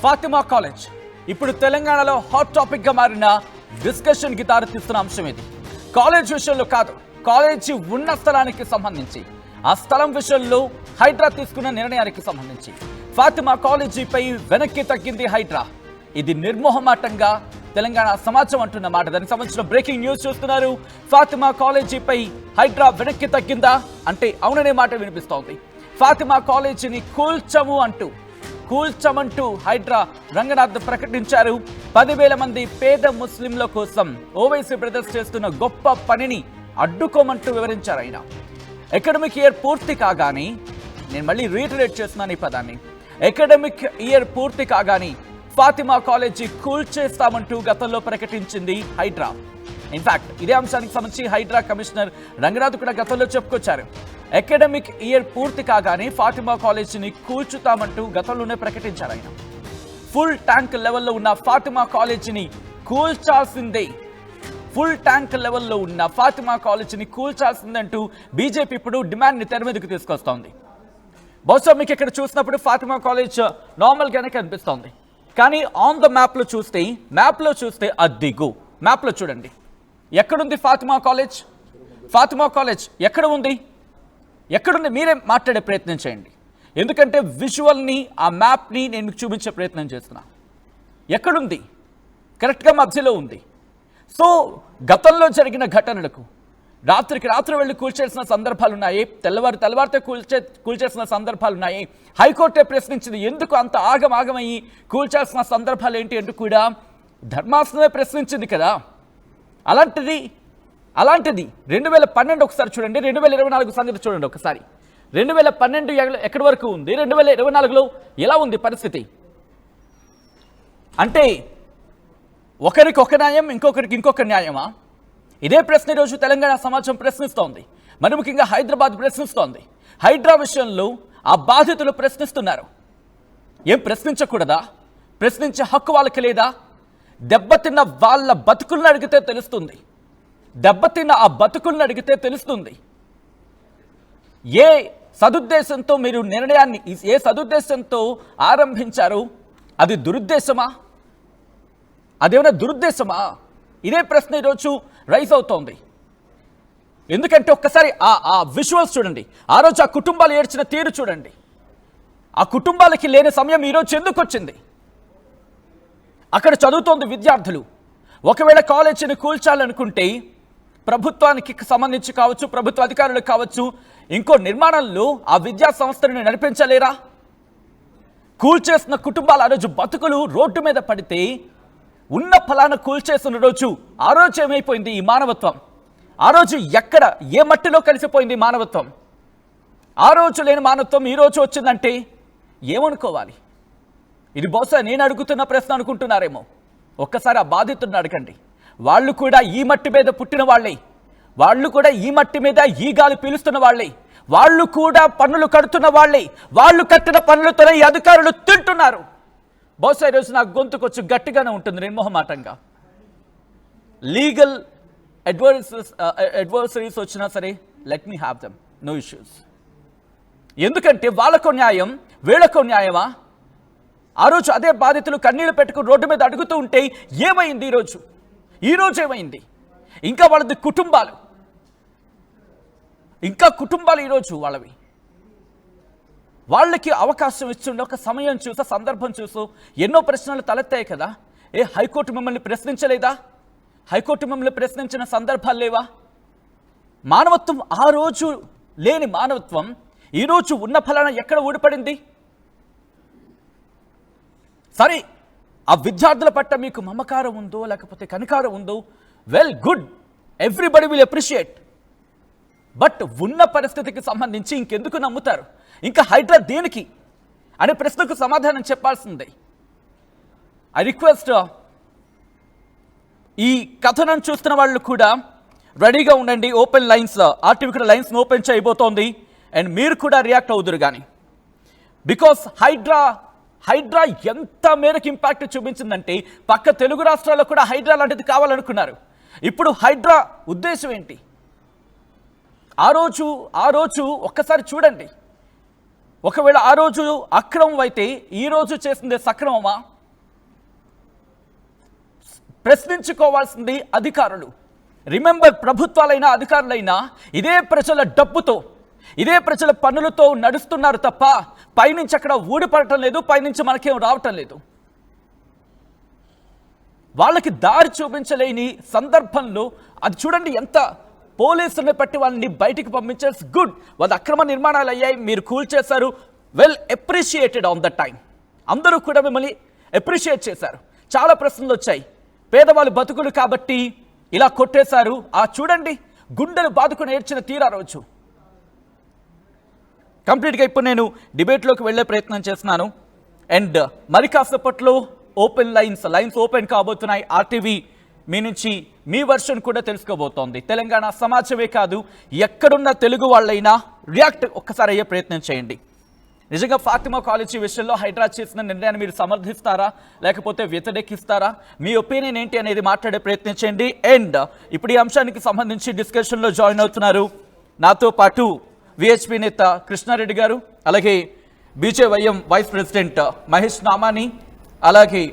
Fatima college ఇప్పుడు తెలంగాణలో hot topic గా మారిన డిస్కషన్ కి దారితీస్తున్న అంశం ఇది. కాలేజ్ విషయంలో కాదు, కాలేజీ ఉన్న స్థలానికి సంబంధించి, ఆ స్థలం విషయంలో హైడ్రా తీసుకున్న నిర్ణయానికి సంబంధించి ఫాతిమా కాలేజీపై వెనక్కి తగ్గింది హైడ్రా. ఇది నిర్మోహమాటంగా తెలంగాణ సమాజం అంటున్న మాట. దానికి సంబంధించిన బ్రేకింగ్ న్యూస్ చూస్తున్నారు. ఫాతిమా కాలేజీపై హైడ్రా వెనక్కి తగ్గిందా అంటే అవుననే మాట వినిపిస్తోంది. ఫాతిమా కాలేజీని కూల్చమంటూ హైడ్రా రంగనాథ్ ప్రకటించారు. 10,000 మంది పేద ముస్లింల కోసం ఓవైసీ బ్రదర్స్ చేస్తున్న గొప్ప పనిని అడ్డుకోమంటూ వివరించారు ఆయన. అకాడమిక్ ఇయర్ పూర్తి కాగానే, నేను మళ్ళీ రీటరేట్ చేస్తున్నాను ఈ పదాన్ని, అకాడమిక్ ఇయర్ పూర్తి కాగానే ఫాతిమా కాలేజీ కూల్చేస్తామంటూ గతంలో ప్రకటించింది హైడ్రా. ఇన్ఫాక్ట్ ఇదే అంశానికి సంబంధించి హైడ్రా కమిషనర్ రంగనాథ్ కూడా గతంలో చెప్పుకొచ్చారు. అకాడమిక్ ఇయర్ పూర్తి కాగానే ఫాతిమా కాలేజీని కూల్చుతామంటూ గతంలోనే ప్రకటించారు ఆయన. ఫుల్ ట్యాంక్ లెవెల్లో ఉన్న ఫాతిమా కాలేజీని కూల్చాల్సిందే, ఫుల్ ట్యాంక్ లెవెల్లో ఉన్న ఫాతిమా కాలేజీని కూల్చాల్సిందంటూ బీజేపీ ఇప్పుడు డిమాండ్ని తెర మీదకు తీసుకొస్తోంది. బహుశా మీకు ఇక్కడ చూసినప్పుడు ఫాతిమా కాలేజ్ నార్మల్గానే కనిపిస్తోంది, కానీ ఆన్ ద మ్యాప్లో చూస్తే అద్దిగు మ్యాప్లో చూడండి ఎక్కడుంది ఫాతిమా కాలేజ్. ఫాతిమా కాలేజ్ ఎక్కడ ఉంది, ఎక్కడుంది మీరే మాట్లాడే ప్రయత్నం చేయండి. ఎందుకంటే విజువల్ని, ఆ మ్యాప్ని నేను మీకు చూపించే ప్రయత్నం చేస్తున్నా. ఎక్కడుంది, కరెక్ట్గా మధ్యలో ఉంది. సో గతంలో జరిగిన ఘటనలకు రాత్రికి రాత్రి వెళ్ళి కూల్చేసిన సందర్భాలు ఉన్నాయి, తెల్లవారితే కూల్చేసిన సందర్భాలు ఉన్నాయి. హైకోర్టే ప్రశ్నించింది, ఎందుకు అంత ఆగమయ్యి కూల్చాల్సిన సందర్భాలు ఏంటి అంటూ కూడా ధర్మాసనమే ప్రశ్నించింది కదా. అలాంటిది 2012 ఒకసారి చూడండి, 2024 సంగతి చూడండి ఒకసారి. 2012 ఎక్కడి వరకు ఉంది, 2024లో ఎలా ఉంది పరిస్థితి? అంటే ఒకరికి ఒక న్యాయం, ఇంకొకరికి ఇంకొక న్యాయమా? ఇదే ప్రశ్న ఈరోజు తెలంగాణ సమాజం ప్రశ్నిస్తోంది, మరి ముఖ్యంగా హైదరాబాద్ ప్రశ్నిస్తోంది. హైడ్రా విషయంలో ఆ బాధితులు ప్రశ్నిస్తున్నారు. ఏం ప్రశ్నించకూడదా? ప్రశ్నించే హక్కు వాళ్ళకి లేదా? దెబ్బతిన్న వాళ్ళ బతుకులను అడిగితే తెలుస్తుంది, దెబ్బతిన్న ఆ బతుకులను అడిగితే తెలుస్తుంది. ఏ సదుద్దేశంతో మీరు నిర్ణయాన్ని, ఏ సదుద్దేశంతో ఆరంభించారు? అది దురుద్దేశమా? అదేమైనా దురుద్దేశమా? ఇదే ప్రశ్న ఈరోజు రైజ్ అవుతోంది. ఎందుకంటే ఒక్కసారి ఆ విజువల్స్ చూడండి, ఆ రోజు ఆ కుటుంబాలు ఏడ్చిన తీరు చూడండి. ఆ కుటుంబాలకి లేని సమయం ఈరోజు ఎందుకు వచ్చింది? అక్కడ చదువుతోంది విద్యార్థులు. ఒకవేళ కాలేజీని కూల్చాలనుకుంటే ప్రభుత్వానికి సంబంధించి కావచ్చు, ప్రభుత్వ అధికారులకు కావచ్చు, ఇంకో నిర్మాణంలో ఆ విద్యా సంస్థలను నడిపించలేరా? కూల్చేసిన కుటుంబాలు ఆ రోజు బతుకులు రోడ్డు మీద పడితే ఉన్న ఫలాన్ని కూల్చేసిన రోజు, ఆ రోజు ఏమైపోయింది ఈ మానవత్వం? ఆ రోజు ఎక్కడ, ఏ మట్టిలో కలిసిపోయింది మానవత్వం? ఆ రోజు లేని మానవత్వం ఈ రోజు వచ్చిందంటే ఏమనుకోవాలి? ఇది బహుశా నేను అడుగుతున్న ప్రశ్న అనుకుంటున్నారేమో. ఒక్కసారి ఆ బాధితుడిని అడగండి. వాళ్ళు కూడా ఈ మట్టి మీద పుట్టిన వాళ్ళే, వాళ్ళు కూడా ఈ మట్టి మీద ఈ గాలి పీలుస్తున్న వాళ్ళే, వాళ్ళు కూడా పన్నులు కడుతున్న వాళ్ళే, వాళ్ళు కట్టిన పన్నులతోనే ఈ అధికారులు తింటున్నారు. బహుశా ఈరోజు నాకు గొంతుకు వచ్చి గట్టిగానే ఉంటుంది నిర్మోహమాటంగా. లీగల్ అడ్వర్సరీస్ వచ్చినా సరే let me have them, no issues. ఎందుకంటే వాళ్ళకో న్యాయం, వీళ్ళకో న్యాయమా? ఆ రోజు అదే బాధితులు కన్నీళ్లు పెట్టుకుని రోడ్డు మీద అడుగుతూ ఉంటే ఏమైంది ఈరోజు ఏమైంది? ఇంకా వాళ్ళది కుటుంబాలు, ఈరోజు వాళ్ళకి అవకాశం ఇచ్చిండి, ఒక సమయం చూసో, సందర్భం చూసో ఎన్నో ప్రశ్నలు తలెత్తాయి కదా. హైకోర్టు మిమ్మల్ని ప్రశ్నించలేదా? హైకోర్టు మిమ్మల్ని ప్రశ్నించిన సందర్భాలు లేవా? మానవత్వం, ఆ రోజు లేని మానవత్వం ఈరోజు ఉన్న ఫలాన ఎక్కడ ఊడిపడింది? సరే, ఆ విద్యార్థుల పట్ల మీకు మమకారం ఉందో లేకపోతే కనికారం ఉందో, well good, everybody will appreciate. But ఉన్న పరిస్థితికి సంబంధించి ఇంకెందుకు నమ్ముతారు? ఇంకా హైడ్రా దేనికి అనే ప్రశ్నకు సమాధానం చెప్పాల్సిందే. ఐ రిక్వెస్ట్, ఈ కథనం చూస్తున్న వాళ్ళు కూడా రెడీగా ఉండండి. ఓపెన్ లైన్స్, ఆర్టీవీ కూడా లైన్స్ ఓపెన్ చేయబోతోంది, అండ్ మీరు కూడా రియాక్ట్ అవుదురు కానీ. బికాస్ హైడ్రా ఎంత మేరకు ఇంపాక్ట్ చూపించిందంటే పక్క తెలుగు రాష్ట్రాల్లో కూడా హైడ్రా లాంటిది కావాలనుకున్నారు. ఇప్పుడు హైడ్రా ఉద్దేశం ఏంటి? ఆ రోజు ఒక్కసారి చూడండి, ఒకవేళ ఆ రోజు అక్రమం అయితే ఈ రోజు చేసింది సక్రమమా? ప్రశ్నించుకోవాల్సింది అధికారులు. రిమెంబర్, ప్రభుత్వాలైనా అధికారులైనా ఇదే ప్రజల డబ్బుతో, ఇదే ప్రజల పన్నులతో నడుస్తున్నారు తప్ప పైనుంచి అక్కడ ఊడిపడటం లేదు, పైనుంచి మనకేం రావటం లేదు. వాళ్ళకి దారి చూపించలేని సందర్భంలో అది చూడండి, ఎంత పోలీసులను పెట్టి వాళ్ళని బయటికి పంపించారు. గుడ్, వాళ్ళ అక్రమ నిర్మాణాలు అయ్యాయి, మీరు కూల్ చేశారు, well appreciated on the time. అందరూ కూడా మిమ్మల్ని అప్రిషియేట్ చేశారు. చాలా ప్రశ్నలు వచ్చాయి. పేదవాళ్ళు బతుకులు కాబట్టి ఇలా కొట్టేశారు. ఆ చూడండి, గుండెలు బాదుకుని ఏడ్చిన తీరా రోజు. కంప్లీట్గా ఇప్పుడు నేను డిబేట్లోకి వెళ్ళే ప్రయత్నం చేస్తున్నాను. అండ్ మరి కాసేపట్లో ఓపెన్ లైన్స్ ఓపెన్ కాబోతున్నాయి. ఆర్టీవీ మీ నుంచి మీ వర్షన్ కూడా తెలుసుకోబోతోంది. తెలంగాణ సమాజమే కాదు, ఎక్కడున్న తెలుగు వాళ్ళైనా రియాక్ట్ ఒక్కసారి అయ్యే ప్రయత్నం చేయండి. నిజంగా ఫాతిమా కాలేజీ విషయంలో హైడ్రా చేసిన నిర్ణయాన్ని మీరు సమర్థిస్తారా, లేకపోతే వ్యతిరేకిస్తారా? మీ ఒపీనియన్ ఏంటి అనేది మాట్లాడే ప్రయత్నం చేయండి. అండ్ ఇప్పుడు ఈ అంశానికి సంబంధించి డిస్కషన్లో జాయిన్ అవుతున్నారు నాతో పాటు విహెచ్పి నేత కృష్ణారెడ్డి గారు, అలాగే BJYM vice president Mahesh Namani, అలాగే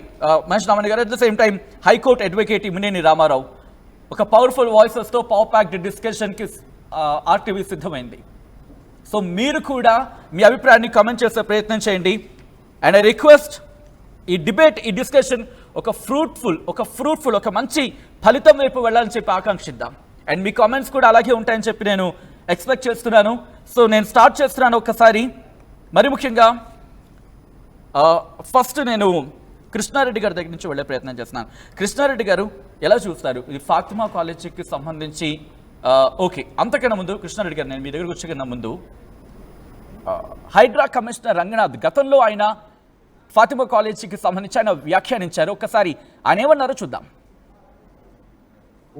మహేష్ నామాని గారు. At the same time high court advocate Imineni Ramarao. ఒక పవర్ఫుల్ వాయిసెస్తో పవర్ ప్యాక్డ్ డిస్కషన్కి ఆర్టీవీ సిద్ధమైంది. సో మీరు కూడా మీ అభిప్రాయాన్ని కామెంట్ చేసే ప్రయత్నం చేయండి. అండ్ ఐ రిక్వెస్ట్, ఈ డిబేట్, ఈ డిస్కషన్ ఒక ఫ్రూట్ఫుల్ ఒక మంచి ఫలితం వైపు వెళ్ళాలని చెప్పి ఆకాంక్షిద్దాం. అండ్ మీ కామెంట్స్ కూడా అలాగే ఉంటాయని చెప్పి నేను ఎక్స్పెక్ట్ చేస్తున్నాను. సో నేను స్టార్ట్ చేస్తున్నాను ఒక్కసారి. మరి ముఖ్యంగా ఫస్ట్ నేను కృష్ణారెడ్డి గారి దగ్గర నుంచి వెళ్ళే ప్రయత్నం చేస్తున్నాను. కృష్ణారెడ్డి గారు ఎలా చూస్తారు ఇది ఫాతిమా కాలేజీకి సంబంధించి? ఓకే, అంతకన్నా ముందు కృష్ణారెడ్డి గారు, నేను మీ దగ్గరకు వచ్చే కన్నా ముందు హైడ్రా కమిషనర్ రంగనాథ్ గతంలో ఆయన ఫాతిమా కాలేజీకి సంబంధించి ఆయన వ్యాఖ్యానించారు. ఒక్కసారి ఆయన ఏమన్నారో చూద్దాం.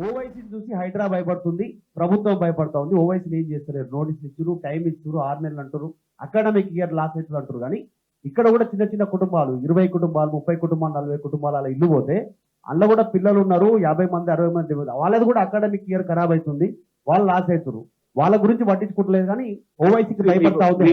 ఓవైసీ చూసి హైడ్రా భయపడుతుంది, ప్రభుత్వం భయపడతా ఉంది. ఓవైసీని ఏం చేస్తారు? నోటీసులు ఇచ్చారు, టైం ఇచ్చారు, 6 నెలలు అంటారు, అకాడమిక్ ఇయర్ లాస్ అవుతుంది అంటారు. కానీ ఇక్కడ కూడా చిన్న చిన్న కుటుంబాలు, 20 కుటుంబాలు, 30 కుటుంబాలు, 40 కుటుంబాలు అలా ఇల్లు పోతే అందులో కూడా పిల్లలు ఉన్నారు, 50 మంది 60 మంది. వాళ్ళది కూడా అకాడమిక్ ఇయర్ ఖరాబ్ అవుతుంది, వాళ్ళు లాస్ అవుతారు. వాళ్ళ గురించి పట్టించుకోవట్లేదు. కానీ ఓవైసీకి భయపడతా ఉంది.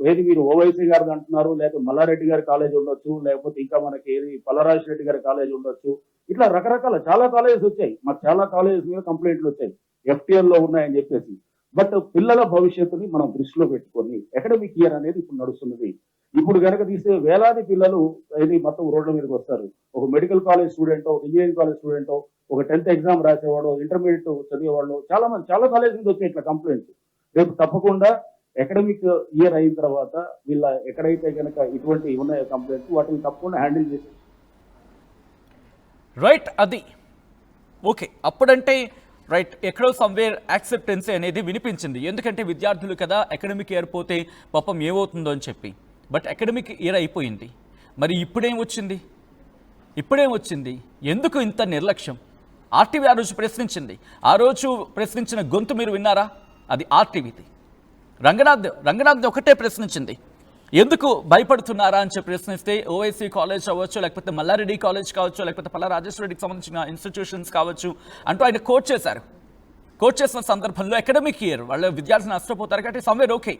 ఏది మీరు ఓవైసీ గారిది అంటున్నారు, లేకపోతే మల్లారెడ్డి గారి కాలేజ్ ఉండొచ్చు, లేకపోతే ఇంకా మనకి ఏది పల్లరాజు రెడ్డి గారి కాలేజ్ ఉండొచ్చు. ఇట్లా రకరకాల చాలా కాలేజెస్ వచ్చాయి. మాకు చాలా కాలేజెస్ మీద కంప్లైంట్లు వచ్చాయి, FTL లో ఉన్నాయని చెప్పేసి. బట్ పిల్లల భవిష్యత్తుని మనం దృష్టిలో పెట్టుకొని అకాడమిక్ ఇయర్ అనేది ఇప్పుడు నడుస్తున్నది. ఇప్పుడు కనుక తీసే వేలాది పిల్లలు ఇది మొత్తం రోడ్ల మీదకి వస్తారు. ఒక మెడికల్ కాలేజ్ స్టూడెంటో, ఒక ఇంజనీరింగ్ కాలేజ్ స్టూడెంటో, ఒక 10th ఎగ్జామ్ రాసేవాడు, ఇంటర్మీడియట్ చదివేవాళ్ళు చాలా మంది, చాలా కాలేజ్ నుంచి వచ్చాయి ఇట్లా కంప్లైంట్స్. రేపు తప్పకుండా అకాడమిక్ ఇయర్ అయిన తర్వాత వీళ్ళ ఎక్కడైతే కనుక ఇటువంటి ఉన్నాయో కంప్లైంట్స్, వాటిని తప్పకుండా హ్యాండిల్ చేసి రైట్. అది ఓకే, అప్పుడంటే రైట్, ఎక్కడో సమ్వేర్ యాక్సెప్టెన్సీ అనేది వినిపించింది. ఎందుకంటే విద్యార్థులు కదా, అకాడమిక్ ఇయర్ పోతే పాపం ఏమవుతుందో అని చెప్పి. బట్ అకాడమిక్ ఇయర్ అయిపోయింది. మరి ఇప్పుడేం వచ్చింది? ఎందుకు ఇంత నిర్లక్ష్యం? ఆర్టీవీ ఆ రోజు ప్రశ్నించింది. ఆ రోజు ప్రశ్నించిన గొంతు మీరు విన్నారా? అది ఆర్టీవీది. రంగనాథ్ ఒకటే ప్రశ్నించింది, ఎందుకు భయపడుతున్నారా అని చెప్పి ప్రశ్నిస్తే ఓవైసీ కాలేజ్ అవ్వచ్చు, లేకపోతే మల్లారెడ్డి కాలేజ్ కావచ్చు, లేకపోతే పల్లా రాజేశ్వరరెడ్డికి సంబంధించిన ఇన్స్టిట్యూషన్స్ కావచ్చు అంటూ ఆయన కోట్ చేశారు. కోట్ చేసిన సందర్భంలో అకాడమిక్ ఇయర్ వాళ్ళ విద్యార్థులు నష్టపోతారు కాబట్టి సమ్వేర్ ఓకే,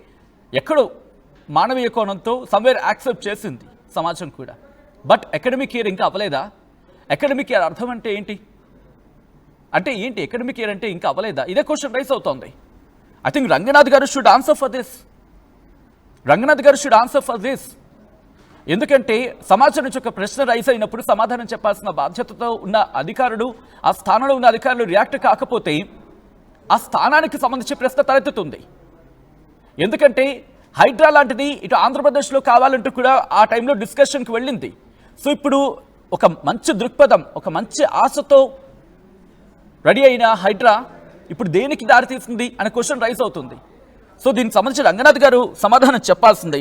ఎక్కడో మానవీయ కోణంతో సమ్వేర్ యాక్సెప్ట్ చేసింది సమాజం కూడా. బట్ అకాడమిక్ ఇయర్ ఇంకా అవ్వలేదా? అకాడమిక్ ఇయర్ అర్థం అంటే ఏంటి? అకాడమిక్ ఇయర్ అంటే ఇంకా అవ్వలేదా? ఇదే క్వశ్చన్ రైస్ అవుతోంది. ఐ థింక్ రంగనాథ్ గారు షుడ్ ఆన్సర్ ఫర్ దిస్. ఎందుకంటే సమాజం నుంచి ఒక ప్రశ్న రైస్ అయినప్పుడు సమాధానం చెప్పాల్సిన బాధ్యతతో ఉన్న అధికారులు, ఆ స్థానంలో ఉన్న అధికారులు రియాక్ట్ కాకపోతే ఆ స్థానానికి సంబంధించి ప్రశ్న తలెత్తుతుంది. ఎందుకంటే హైడ్రా లాంటిది ఇటు ఆంధ్రప్రదేశ్లో కావాలంటూ కూడా ఆ టైంలో డిస్కషన్కి వెళ్ళింది. సో ఇప్పుడు ఒక మంచి దృక్పథం, ఒక మంచి ఆశతో రెడీ అయిన హైడ్రా ఇప్పుడు దేనికి దారి తీసింది అనే క్వశ్చన్ రైస్ అవుతుంది. సో దీనికి సంబంధించి రంగనాథ్ గారు సమాధానం చెప్పాల్సింది.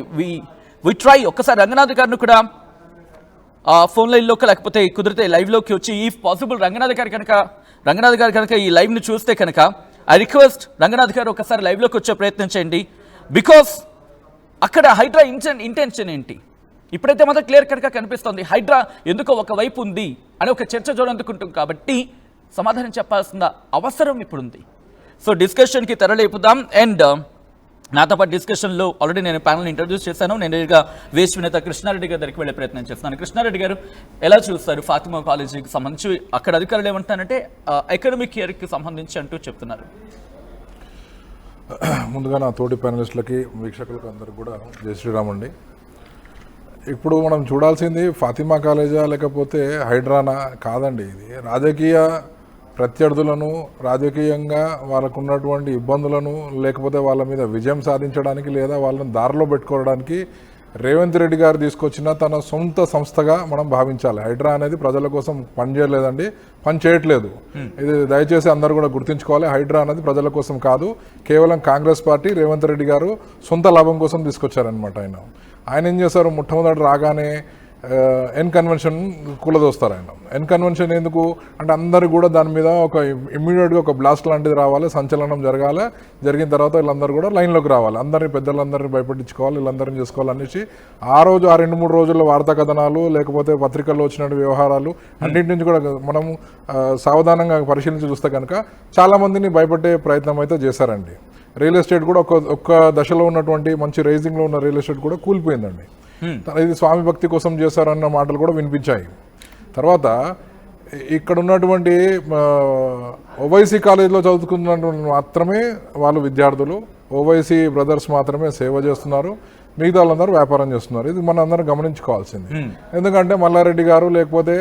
వి ట్రై ఒక్కసారి రంగనాథ్ గారిని కూడా ఫోన్ లైన్లోకి లేకపోతే కుదిరితే లైవ్లోకి వచ్చి, ఈఫ్ పాసిబుల్ రంగనాథ్ గారు కనుక ఈ లైవ్ని చూస్తే కనుక ఐ రిక్వెస్ట్ రంగనాథ్ గారు ఒకసారి లైవ్లోకి వచ్చే ప్రయత్నం చేయండి. బికాస్ అక్కడ హైడ్రా ఇంటెన్షన్ ఏంటి ఇప్పుడైతే మాత్రం క్లియర్ కట్గా కనిపిస్తుంది. హైడ్రా ఎందుకో ఒకవైపు ఉంది అని ఒక చర్చ జోడందుకుంటాం కాబట్టి సమాధానం చెప్పాల్సిన అవసరం ఇప్పుడుంది. సో డిస్కషన్కి తెరలేపుదాం. అండ్ నాతో పాటు డిస్కషన్లో ఆల్రెడీ నేను ప్యానల్ ఇంట్రడ్యూస్ చేశాను. నేను నేరుగా వేస్ట్ వినేత కృష్ణారెడ్డి గారి దగ్గరికి వెళ్ళే ప్రయత్నం చేస్తున్నాను. కృష్ణారెడ్డి గారు ఎలా చూస్తారు ఫాతిమా కాలేజీకి సంబంధించి? అక్కడ అధికారులు ఏమంటారంటే అకాడమిక్ ఇయర్కి సంబంధించి అంటూ చెప్తున్నారు. ముందుగా నా తోటి ప్యానలిస్టులకి వీక్షకులకు అందరికి కూడా జై శ్రీరామ్ అండి. ఇప్పుడు మనం చూడాల్సింది ఫాతిమా కాలేజా లేకపోతే హైడ్రానా కాదండి. ఇది రాజకీయ ప్రత్యర్థులను రాజకీయంగా వాళ్ళకు ఉన్నటువంటి ఇబ్బందులను లేకపోతే వాళ్ళ మీద విజయం సాధించడానికి లేదా వాళ్ళని దారిలో పెట్టుకోవడానికి రేవంత్ రెడ్డి గారు తీసుకొచ్చిన తన సొంత సంస్థగా మనం భావించాలి. హైడ్రా అనేది ప్రజల కోసం పనిచేయలేదండి, పని చేయట్లేదు. ఇది దయచేసి అందరూ కూడా గుర్తుంచుకోవాలి. హైడ్రా అనేది ప్రజల కోసం కాదు, కేవలం కాంగ్రెస్ పార్టీ రేవంత్ రెడ్డి గారు సొంత లాభం కోసం తీసుకొచ్చారనమాట. ఆయన ఏం చేశారు, మొట్టమొదటి రాగానే ఎన్ కన్వెన్షన్ కూలదోస్తారు. ఎన్ కన్వెన్షన్ ఎందుకు అంటే అందరు కూడా దాని మీద ఒక ఇమ్మీడియట్గా ఒక బ్లాస్ట్ లాంటిది రావాలి, సంచలనం జరగాలి. జరిగిన తర్వాత వీళ్ళందరూ కూడా లైన్లోకి రావాలి, అందరినీ పెద్దలందరినీ భయపెట్టించుకోవాలి, వీళ్ళందరినీ చేసుకోవాలనేసి ఆ 2-3 రోజుల్లో వార్తా కథనాలు లేకపోతే పత్రికల్లో వచ్చిన వ్యవహారాలు అన్నింటి నుంచి కూడా మనం సావధానంగా పరిశీలించి చూస్తే కనుక చాలామందిని భయపెట్టే ప్రయత్నం అయితే చేశారండి. రియల్ ఎస్టేట్ కూడా ఒక్క దశలో ఉన్నటువంటి మంచి రైజింగ్లో ఉన్న రియల్ ఎస్టేట్ కూడా కూలిపోయిందండి. ఇది స్వామి భక్తి కోసం చేశారన్న మాటలు కూడా వినిపించాయి. తర్వాత ఇక్కడ ఉన్నటువంటి ఓవైసీ కాలేజీలో చదువుకున్నటువంటి మాత్రమే వాళ్ళు విద్యార్థులు, ఓవైసీ బ్రదర్స్ మాత్రమే సేవ చేస్తున్నారు, మిగతా వాళ్ళందరూ వ్యాపారం చేస్తున్నారు. ఇది మనం అందరం గమనించుకోవాల్సింది. ఎందుకంటే మల్లారెడ్డి గారు లేకపోతే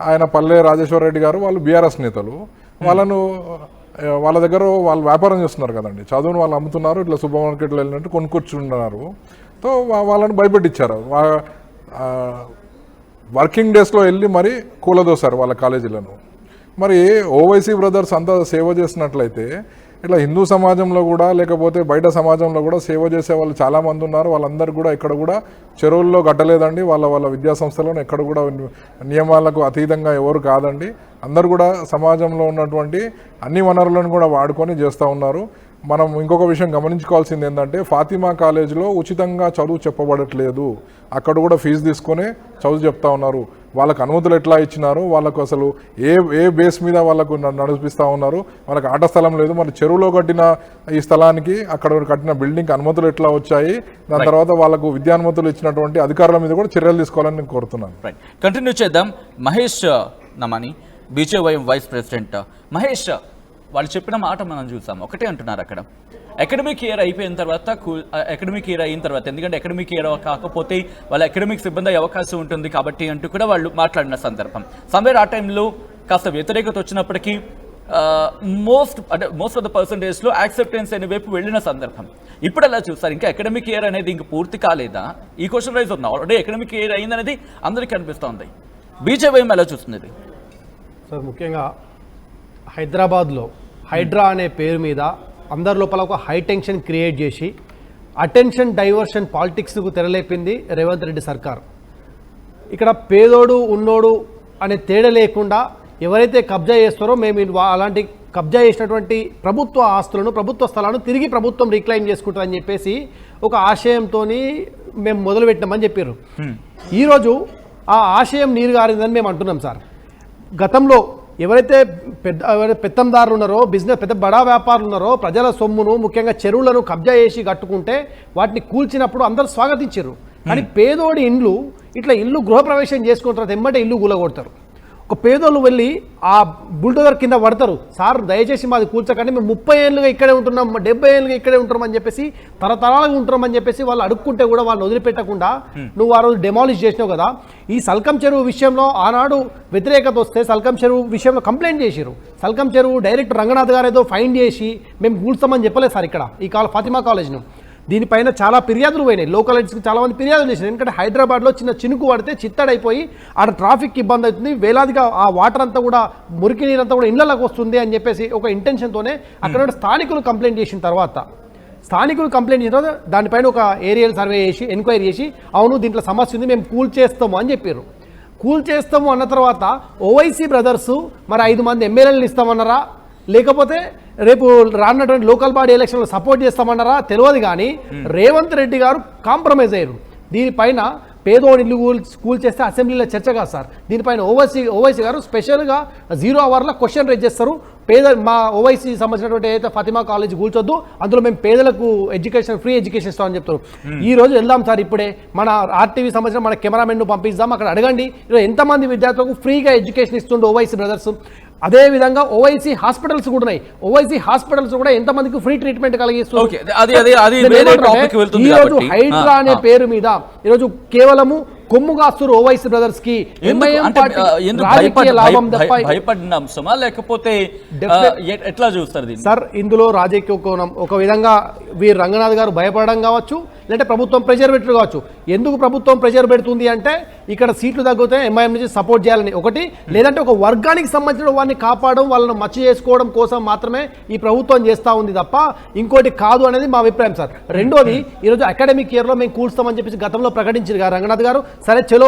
ఆయన పల్లె రాజేశ్వర రెడ్డి గారు వాళ్ళు బీఆర్ఎస్ నేతలు, వాళ్ళ దగ్గర వాళ్ళు వ్యాపారం చేస్తున్నారు కదండి. చదువును వాళ్ళు అమ్ముతున్నారు, ఇట్లా సూపర్ మార్కెట్లో వెళ్ళినట్టు కొనుక్కొచ్చున్నారు. తో వాళ్ళని భయపెట్టించారు. వర్కింగ్ డేస్లో వెళ్ళి మరి కూలదోశారు వాళ్ళ కాలేజీలను. మరి ఓవైసీ బ్రదర్స్ అంతా సేవ చేసినట్లయితే ఇట్లా హిందూ సమాజంలో కూడా లేకపోతే బయట సమాజంలో కూడా సేవ చేసే వాళ్ళు చాలామంది ఉన్నారు. వాళ్ళందరూ కూడా ఇక్కడ కూడా చెరువుల్లో కట్టలేదండి. వాళ్ళ విద్యా సంస్థలను ఎక్కడ కూడా నియమాలకు అతీతంగా ఎవరు కాదండి. అందరూ కూడా సమాజంలో ఉన్నటువంటి అన్ని వనరులను కూడా వాడుకొని చేస్తూ ఉన్నారు. మనం ఇంకొక విషయం గమనించుకోవాల్సింది ఏంటంటే ఫాతిమా కాలేజీలో ఉచితంగా చదువు చెప్పబడట్లేదు. అక్కడ కూడా ఫీజు తీసుకొని చదువు చెప్తా ఉన్నారు. వాళ్ళకు అనుమతులు ఎట్లా ఇచ్చినారు, వాళ్ళకు అసలు ఏ బేస్ మీద వాళ్ళకు నడిపిస్తూ ఉన్నారు. వాళ్ళకి ఆట స్థలం లేదు. మరి చెరువులో కట్టిన ఈ స్థలానికి అక్కడ కట్టిన బిల్డింగ్కి అనుమతులు ఎట్లా వచ్చాయి, దాని తర్వాత వాళ్ళకు విద్యానుమతులు ఇచ్చినటువంటి అధికారుల మీద కూడా చర్యలు తీసుకోవాలని నేను కోరుతున్నాను. కంటిన్యూ చేద్దాం. Mahesh Namani, BJYM vice president. Mahesh, వాళ్ళు చెప్పిన మాట మనం చూసాం, ఒకటే అంటున్నారు అక్కడ అకాడమిక్ ఇయర్ అయిపోయిన తర్వాత అకాడమిక్ ఇయర్ అయిన తర్వాత, ఎందుకంటే అకాడమిక్ ఇయర్ కాకపోతే వాళ్ళ అకాడమిక్స్ ఇబ్బంది అయ్యే అవకాశం ఉంటుంది కాబట్టి అంటూ కూడా వాళ్ళు మాట్లాడిన సందర్భం. సమ్వేర్ ఆ టైంలో కాస్త వ్యతిరేకత వచ్చినప్పటికీ మోస్ట్ ఆఫ్ ద పర్సంటేజ్లో యాక్సెప్టెన్స్ అనే వైపు వెళ్ళిన సందర్భం. ఇప్పుడు అలా చూస్తారు, ఇంకా అకాడమిక్ ఇయర్ అనేది ఇంక పూర్తి కాలేదా? ఈ క్వశ్చన్ రైజ్ అవుతుంది. ఆల్రెడీ అకాడమిక్ ఇయర్ అయిందనేది అందరికీ అనిపిస్తోంది. బీజేవైఎం ఎలా చూస్తుంది? సార్, ముఖ్యంగా హైదరాబాద్లో హైడ్రా అనే పేరు మీద అందరి లోపల ఒక హై టెన్షన్ క్రియేట్ చేసి అటెన్షన్ డైవర్షన్ పాలిటిక్స్కు తెరలేపింది రేవంత్ రెడ్డి సర్కార్. ఇక్కడ పేదోడు ఉన్నోడు అనే తేడా లేకుండా ఎవరైతే కబ్జా చేస్తారో మేము అలాంటి కబ్జా చేసినటువంటి ప్రభుత్వ ఆస్తులను, ప్రభుత్వ స్థలాలను తిరిగి ప్రభుత్వం రీక్లైమ్ చేసుకుంటుందని చెప్పేసి ఒక ఆశయంతో మేము మొదలుపెట్టినామని చెప్పారు. ఈరోజు ఆ ఆశయం నీరు గారిందని మేము అంటున్నాం సార్. గతంలో ఎవరైతే పెత్తందారులు ఉన్నారో, బిజినెస్ పెద్ద బడా వ్యాపారులు ఉన్నారో, ప్రజల సొమ్మును ముఖ్యంగా చెరువులను కబ్జా చేసి కట్టుకుంటే వాటిని కూల్చినప్పుడు అందరూ స్వాగతించారు. కానీ పేదోడి ఇండ్లు ఇట్లా ఇల్లు గృహప్రవేశం చేసుకున్న తర్వాత ఎమ్మటే ఇల్లు కూలగొడతారు. ఒక పేదోళ్ళు వెళ్ళి ఆ బుల్డోజర్ కింద పడతారు. సార్ దయచేసి మాది కూల్చకండి, మేము 30 ఏళ్ళుగా ఇక్కడే ఉంటున్నాం, 70 ఏళ్ళుగా ఇక్కడే ఉంటున్నామని చెప్పేసి, తరతరాలుగా ఉంటున్నామని చెప్పేసి వాళ్ళు అడుక్కుంటే కూడా వాళ్ళని వదిలిపెట్టకుండా నువ్వు ఆ రోజు డెమాలిష్ చేసినావు కదా. ఈ సల్కం చెరువు విషయంలో ఆనాడు వ్యతిరేకత వస్తే సల్కం చెరువు విషయంలో కంప్లైంట్ చేశారు. సల్కం చెరువు డైరెక్టర్ రంగనాథ్ గారు ఏదో ఫైన్ చేసి మేము కూల్స్తామని చెప్పలేదు సార్ ఇక్కడ ఈ ఫాతిమా కాలేజ్ను. దీనిపైన చాలా ఫిర్యాదులు పోయినాయి. లోకల్ ఎడ్స్కి చాలామంది ఫిర్యాదులు చేశారు. ఎందుకంటే హైదరాబాద్లో చిన్న చినుకు పడితే చిత్తడైపోయి ఆడ ట్రాఫిక్ ఇబ్బంది అవుతుంది, వేలాదిగా ఆ వాటర్ అంతా కూడా మురికి నీరంతా కూడా ఇళ్లలోకి వస్తుంది అని చెప్పేసి ఒక ఇంటెన్షన్తోనే అక్కడ స్థానికులు కంప్లైంట్ చేసిన తర్వాత దానిపైన ఒక ఏరియల్ సర్వే చేసి ఎంక్వైరీ చేసి అవును దీంట్లో సమస్య ఉంది, మేము కూల్ చేస్తాము అని చెప్పారు. కూల్ చేస్తాము అన్న తర్వాత ఓవైసీ బ్రదర్స్ మరి 5 మంది ఎమ్మెల్యేలను ఇస్తామన్నారా, లేకపోతే రేపు రానున్నటువంటి లోకల్ బాడీ ఎలక్షన్లో సపోర్ట్ చేస్తామన్నారా తెలియదు. కానీ రేవంత్ రెడ్డి గారు కాంప్రమైజ్ అయ్యారు. దీనిపైన పేదోడి ఇల్లు కూల్ చేస్తే అసెంబ్లీలో చర్చ కాదు సార్. దీనిపైన ఓవైసీ గారు స్పెషల్గా 0 అవర్లో క్వశ్చన్ రేజ్ చేస్తారు. మా ఓవైసీ సంబంధించినటువంటి ఏదైతే ఫాతిమా కాలేజ్ కూల్చొద్దు, అందులో మేము పేదలకు ఎడ్యుకేషన్ ఫ్రీ ఎడ్యుకేషన్ ఇస్తామని చెప్తారు. ఈ రోజు వెళ్దాం సార్, ఇప్పుడే మన ఆర్టీవీ సంబంధించిన మన కెమెరామెన్ను పంపిస్తాం, అక్కడ అడగండి ఈరోజు ఎంతమంది విద్యార్థులకు ఫ్రీగా ఎడ్యుకేషన్ ఇస్తుండే ఓవైసీ బ్రదర్స్. అదే విధంగా ఓవైసీ హాస్పిటల్స్ కూడా ఉన్నాయి, ఓవైసీ హాస్పిటల్స్ కూడా ఎంతమందికి ఫ్రీ ట్రీట్మెంట్ కలిగిస్తుంది. ఈ రోజు హైడ్రా అనే పేరు మీద ఈరోజు కేవలము కొమ్ముగాస్తురు ఓవైసీ బ్రదర్స్ కి లాభం భయపడిన అంశమా లేకపోతే ఎట్లా చూస్తారు సార్? ఇందులో రాజకీయ కోణం, ఒక విధంగా వీరు రంగనాథ్ గారు భయపడడం కావచ్చు, లేదంటే ప్రభుత్వం ప్రెషర్ పెట్టడం కావచ్చు. ఎందుకు ప్రభుత్వం ప్రెషర్ పెడుతుంది అంటే ఇక్కడ సీట్లు తగ్గితే ఎంఐఎం నుంచి సపోర్ట్ చేయాలని ఒకటి, లేదంటే ఒక వర్గానికి సంబంధించిన వారిని కాపాడడం, వాళ్ళని మచ్చ చేసుకోవడం కోసం మాత్రమే ఈ ప్రభుత్వం చేస్తూ ఉంది తప్ప ఇంకోటి కాదు అనేది మా అభిప్రాయం సార్. రెండోది, ఈరోజు అకాడమిక్ ఇయర్లో మేము కూల్స్తామని చెప్పేసి గతంలో ప్రకటించారు కదా రంగనాథ్ గారు. సరే చలో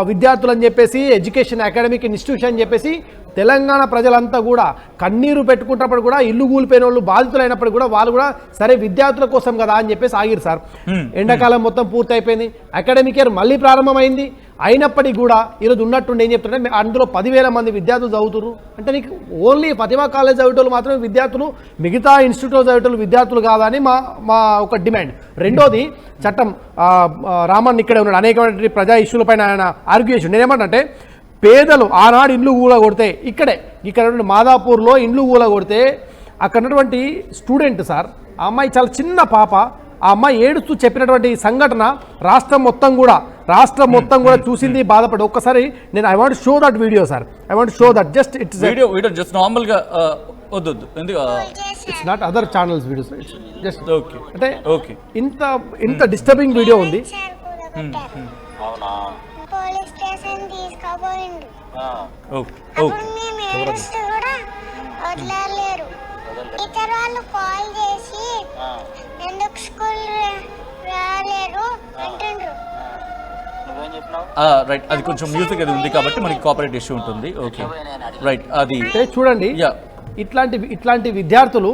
విద్యార్థులు అని చెప్పేసి ఎడ్యుకేషన్ అకాడమిక్ ఇన్స్టిట్యూషన్ అని చెప్పేసి తెలంగాణ ప్రజలంతా కూడా కన్నీరు పెట్టుకుంటున్నప్పుడు కూడా, ఇల్లు కూలిపోయిన వాళ్ళు బాధితులైనప్పుడు కూడా వాళ్ళు కూడా సరే విద్యార్థుల కోసం కదా అని చెప్పేసి ఆగిరు సార్. ఎండాకాలం మొత్తం పూర్తి అయిపోయింది, అకాడమిక్ ఇయర్ మళ్ళీ ప్రారంభమైంది. అయినప్పటికీ కూడా ఈరోజు ఉన్నట్టుండి ఏం చెప్తుంటే అందులో 10,000 మంది విద్యార్థులు చదువుతున్నారు అంటే నీకు ఓన్లీ ఫాతిమా కాలేజ్ చదివేటోళ్ళు మాత్రమే విద్యార్థులు, మిగతా ఇన్స్టిట్యూట్లో చదివేటోళ్ళు విద్యార్థులు కాదని మా ఒక డిమాండ్. రెండోది, చట్టం రామన్ ఇక్కడే ఉన్నాడు, అనేకమైన ప్రజా ఇష్యూల పైన ఆయన ఆర్గ్యూ చేసి నేనేమంటే పేదలు ఆనాడు ఇండ్లు కూలగొడితే ఇక్కడ మాదాపూర్లో ఇండ్లు కూలగొడితే అక్కడ ఉన్నటువంటి స్టూడెంట్ సార్, ఆ అమ్మాయి చాలా చిన్న పాప, ఆ అమ్మాయి ఏడుస్తూ చెప్పినటువంటి సంఘటన రాష్ట్రం మొత్తం కూడా చూసింది, బాధపడి. ఒక్కసారి నేను I want show that video sir, I want show that just it's video just normal గా వద్దు, it's not other channels videos, just okay అంటే ఓకే ఇంత డిస్టర్బింగ్ వీడియో ఉంది. పోలీస్ స్టేషన్ తీసుకుపోయిండు. మేము ఏడుస్తూ కూడా వదలలేరు. ఇతర వాళ్ళు కాల్ చేసి ఎందుకు స్కూల్ రాలేరు అంటుండ్రు. రైట్, అది కొంచెం మ్యూజిక్ అది ఉంది కాబట్టి మనకి కాపరేట్ ఇష్యూ ఉంటుంది. ఓకే రైట్, అది చూడండి ఇట్లాంటి విద్యార్థులు,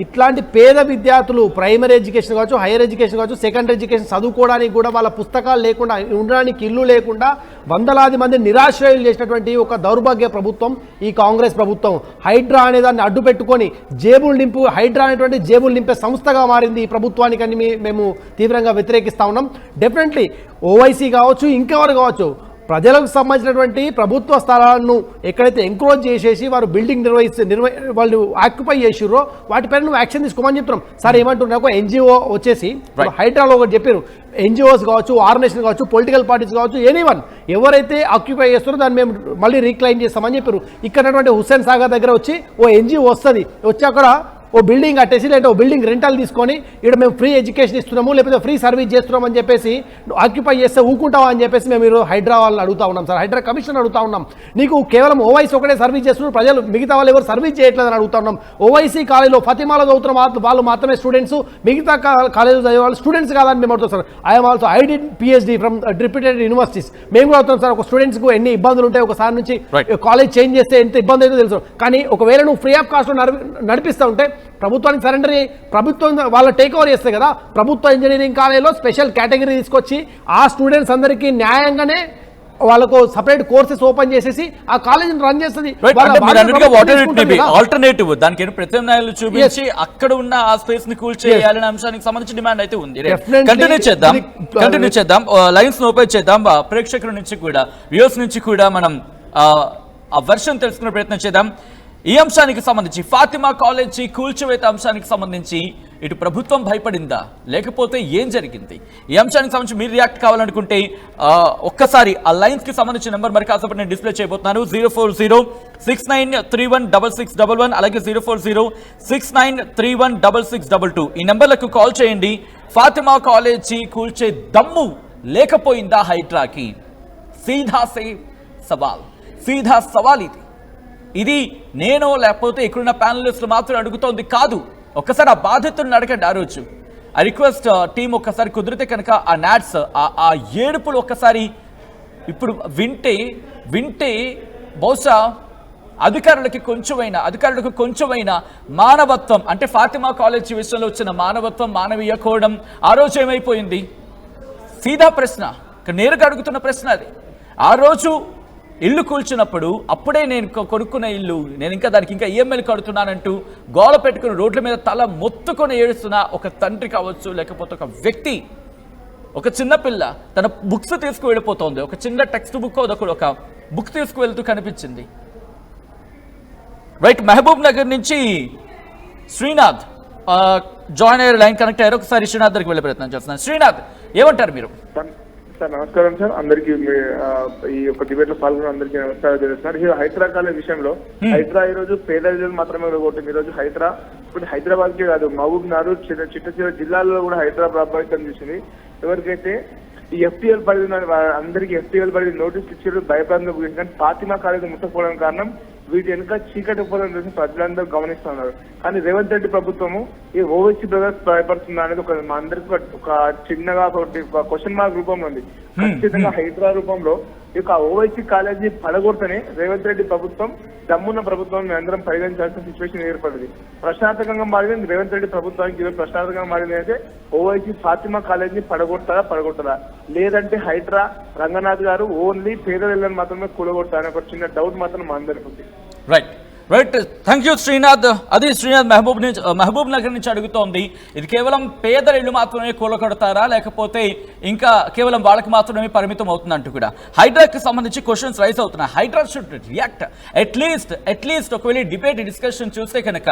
ఇట్లాంటి పేద విద్యార్థులు ప్రైమరీ ఎడ్యుకేషన్ కావచ్చు, హైయర్ ఎడ్యుకేషన్ కావచ్చు, సెకండరీ ఎడ్యుకేషన్ చదువుకోవడానికి కూడా వాళ్ళ పుస్తకాలు లేకుండా, ఉండడానికి ఇల్లు లేకుండా వందలాది మంది నిరాశ్రయులు చేసినటువంటి ఒక దౌర్భాగ్య ప్రభుత్వం ఈ కాంగ్రెస్ ప్రభుత్వం. హైడ్రా అనే దాన్ని అడ్డు పెట్టుకొని హైడ్రా అనేటువంటి జేబులు నింపే సంస్థగా మారింది ఈ ప్రభుత్వానికి అని మేము తీవ్రంగా వ్యతిరేకిస్తా ఉన్నాం. డెఫినెట్లీ ఓవైసీ కావచ్చు, ఇంకెవరు కావచ్చు, ప్రజలకు సంబంధించినటువంటి ప్రభుత్వ స్థలాలను ఎక్కడైతే ఎంక్రోచ్ చేసేసి వారు బిల్డింగ్ వాళ్ళు ఆక్యుపై చేసిర్రో వాటిపైన నువ్వు యాక్షన్ తీసుకోమని చెప్తున్నాం సార్. ఏమంటున్నారు, ఒక ఎన్జిఓ వచ్చేసి హైడ్రాలో ఒకటి చెప్పారు, ఎన్జిఓస్ కావచ్చు, ఆర్గనైజేషన్ కావచ్చు, పొలిటికల్ పార్టీస్ కావచ్చు, ఎనీవన్ ఎవరైతే ఆక్యుపై చేస్తారో దాన్ని మేము మళ్ళీ రీక్లైమ్ చేస్తామని చెప్పారు. ఇక్కడ హుస్సేన్ సాగర్ దగ్గర వచ్చి ఓ ఎన్జిఓ వస్తుంది, వచ్చి అక్కడ ఓ బిల్డింగ్ కట్టేసి లేదంటే ఓ బిల్డింగ్ రెంటల్ తీసుకొని ఇక్కడ మేము ఫ్రీ ఎడ్యుకేషన్ ఇస్తున్నాము, లేకపోతే ఫ్రీ సర్వీస్ చేస్తున్నాం అని చెప్పేసి ఆక్యుపై చేస్తే ఊకుంటావా అని చెప్పేసి మేము ఈరోజు హైడ్రా వాళ్ళని అడుగుతా ఉన్నాం సార్, హైడ్రా కమిషన్ అడుగుతా ఉన్నాం. నీకు కేవలం ఓవైసీ ఒకటే సర్వీస్ చేస్తున్నారు, ప్రజలు మిగతా వాళ్ళు ఎవరు సర్వీస్ చేయట్లేదని అడుగుతా ఉన్నాం. ఓవైసీ కాలేజీలో ఫాతిమాలో చదువుతున్న వాళ్ళు మాత్రమే స్టూడెంట్స్, మిగతా కాలేజీలో చదివే వాళ్ళు స్టూడెంట్స్ కాదని మేము అడుగుతాం sir. I'm also I did PhD from reputed universities. మేము కూడా అవుతాం సార్. ఒక స్టూడెంట్స్కు ఎన్ని ఇబ్బందులు ఉంటాయి, ఒకసారి నుంచి కాలేజ్ చేంజ్ చేస్తే ఎంత ఇబ్బంది అయితే తెలుసు. కానీ ఒకవేళ నువ్వు ఫ్రీ ఆఫ్ కాస్ట్ నడిపిస్తూ ఉంటే ప్రభుత్వానికి సరెండర్ అయ్యి ప్రభుత్వం వాళ్ళ టేక్ ఓవర్ చేస్తే కదా. ప్రభుత్వ ఇంజనీరింగ్ కాలేజీలో స్పెషల్ కేటగిరీ తీసుకొచ్చి ఆ స్టూడెంట్స్ అందరికీ న్యాయంగానే వాళ్ళకు సపరేట్ కోర్సెస్ ఓపెన్ చేసేసి ఆ కాలేజీని రన్ చేస్తుంది. ఆల్టర్నేటివ్ దానికి ప్రత్యామ్నాయాలు చూపించి అక్కడ ఉన్న ఆ స్పేస్ ని కూల్ చేయాలనే అంశానికి సంబంధించి డిమాండ్ అయితే ఉంది. కంటిన్యూ చేద్దాం, లైన్స్ ఓపెన్ చేద్దాం. ప్రేక్షకుల నుంచి కూడా, వ్యూవర్స్ నుంచి కూడా మనం ఆ వెర్షన్ తెలుసుకునే ప్రయత్నం చేద్దాం. ఈ అంశానికి సంబంధించి, ఫాతిమా కాలేజీ కూల్చివేత అంశానికి సంబంధించి ఇటు ప్రభుత్వం భయపడిందా లేకపోతే ఏం జరిగింది? ఈ అంశానికి సంబంధించి మీరు రియాక్ట్ కావాలనుకుంటే ఒక్కసారి ఆ లైన్స్ కి సంబంధించిన నెంబర్ మరి కాసేపటి నేను డిస్ప్లే చేయబోతున్నాను. 04069316611 అలాగే 04069316622 ఈ నెంబర్లకు కాల్ చేయండి. ఫాతిమా కాలేజీ కూల్చే దమ్ము లేకపోయిందా హైడ్రాకి? సీదా సవాల్ ఇది నేను లేకపోతే ఇక్కడున్న ప్యానలిస్టులు మాత్రం అడుగుతోంది కాదు. ఒక్కసారి ఆ బాధితులను అడగండి. ఆ రోజు ఆ రిక్వెస్ట్ టీం ఒక్కసారి కుదిరితే కనుక ఆ నాట్స్ ఆ ఏడుపులు ఒక్కసారి ఇప్పుడు వింటే బహుశా అధికారులకు కొంచెమైనా మానవత్వం, అంటే ఫాతిమా కాలేజీ విషయంలో వచ్చిన మానవత్వం, మానవీయ కోణం ఆ రోజు ఏమైపోయింది? సీదా ప్రశ్న, నేరుగా అడుగుతున్న ప్రశ్న అది. ఆ రోజు ఇల్లు కూల్చినప్పుడు అప్పుడే నేను కొనుక్కున్న ఇల్లు, నేను ఇంకా దానికి ఇంకా ఈఎంఐలు కడుతున్నానంటూ గోల పెట్టుకుని రోడ్ల మీద తల మొత్తుకొని ఏడుస్తున్న ఒక తండ్రి కావచ్చు, లేకపోతే ఒక వ్యక్తి, ఒక చిన్న పిల్ల తన బుక్స్ తీసుకువెళ్ళిపోతుంది. ఒక చిన్న టెక్స్ట్ బుక్ ఒక బుక్ తీసుకువెళ్తూ కనిపించింది. రైట్, మహబూబ్ నగర్ నుంచి శ్రీనాథ్ జాయిన్ అయ్యే లైన్ కనెక్ట్ అయ్యారు. ఒకసారి శ్రీనాథ్ దగ్గరికి వెళ్ళే ప్రయత్నం చేస్తున్నాను. శ్రీనాథ్, ఏమంటారు మీరు? సార్ నమస్కారం సార్, అందరికి ఈ యొక్క డిబేట్ లో పాల్గొన్న అందరికీ నమస్కారం తెలుస్తున్నారు. హైడ్రా కాలేజ్ విషయంలో హైడ్రా ఈ రోజు పేద విద్యలు మాత్రమే కొట్టింది. ఈ రోజు హైడ్రా ఇప్పుడు హైదరాబాద్ కే కాదు, మహబూబ్ నగర్ చిన్న జిల్లాల్లో కూడా హైడ్రా ప్రభావితం చేసింది. ఎవరికైతే ఈ ఎఫ్టీఎల్ పరిధి అందరికి ఎఫ్టీఎల్ పరిధి నోటీసులు ఇచ్చారు, భయప్రాంతం గురించి. కానీ ఫాతిమా కాలేజ్ ముట్టకపోవడం కారణం వీటి వెనుక చీకటి పోవడం చూసి ప్రజలందరూ గమనిస్తున్నారు. కానీ రేవంత్ రెడ్డి ప్రభుత్వము ఈ ఓవైసీ బ్రదర్స్ భయపడుతుందా అనేది మా అందరికి ఒక చిన్నగా ఒక క్వశ్చన్ మార్క్ రూపంలో ఉంది. ఖచ్చితంగా హైడ్రా రూపంలో ఈ యొక్క ఓవైసీ కాలేజీ పడగొడితేనే రేవంత్ రెడ్డి ప్రభుత్వం దమ్మున్న ప్రభుత్వం అందరం పరిగణించాల్సిన సిచ్యువేషన్ ఏర్పడింది. ప్రశాంతకంగా మారింది రేవంత్ రెడ్డి ప్రభుత్వానికి. ఈరోజు ప్రశాంతకంగా మారింది అయితే ఓవైసీ ఫాతిమా కాలేజీని పడగొడతారా, లేదంటే హైడ్రా రంగనాథ్ గారు ఓన్లీ పేదలను మాత్రమే కూలగొడతారని ఒక చిన్న డౌట్ మాత్రం మా అందరికి ఉంది. Right, thank you Srinath. అది శ్రీనాథ్ మహబూబ్ నగర్ నుంచి అడుగుతోంది, ఇది కేవలం పేదల ఇళ్ళు మాత్రమే కూలగొడతారా, లేకపోతే ఇంకా కేవలం వాళ్ళకి మాత్రమే పరిమితం అవుతుందంటూ కూడా హైడ్రాకి సంబంధించి క్వశ్చన్స్ రైజ్ అవుతున్నాయి. హైడ్రా షుడ్ రియాక్ట్ అట్లీస్ట్ ఒకవేళ డిబేట్ డిస్కషన్ చూస్తే కనుక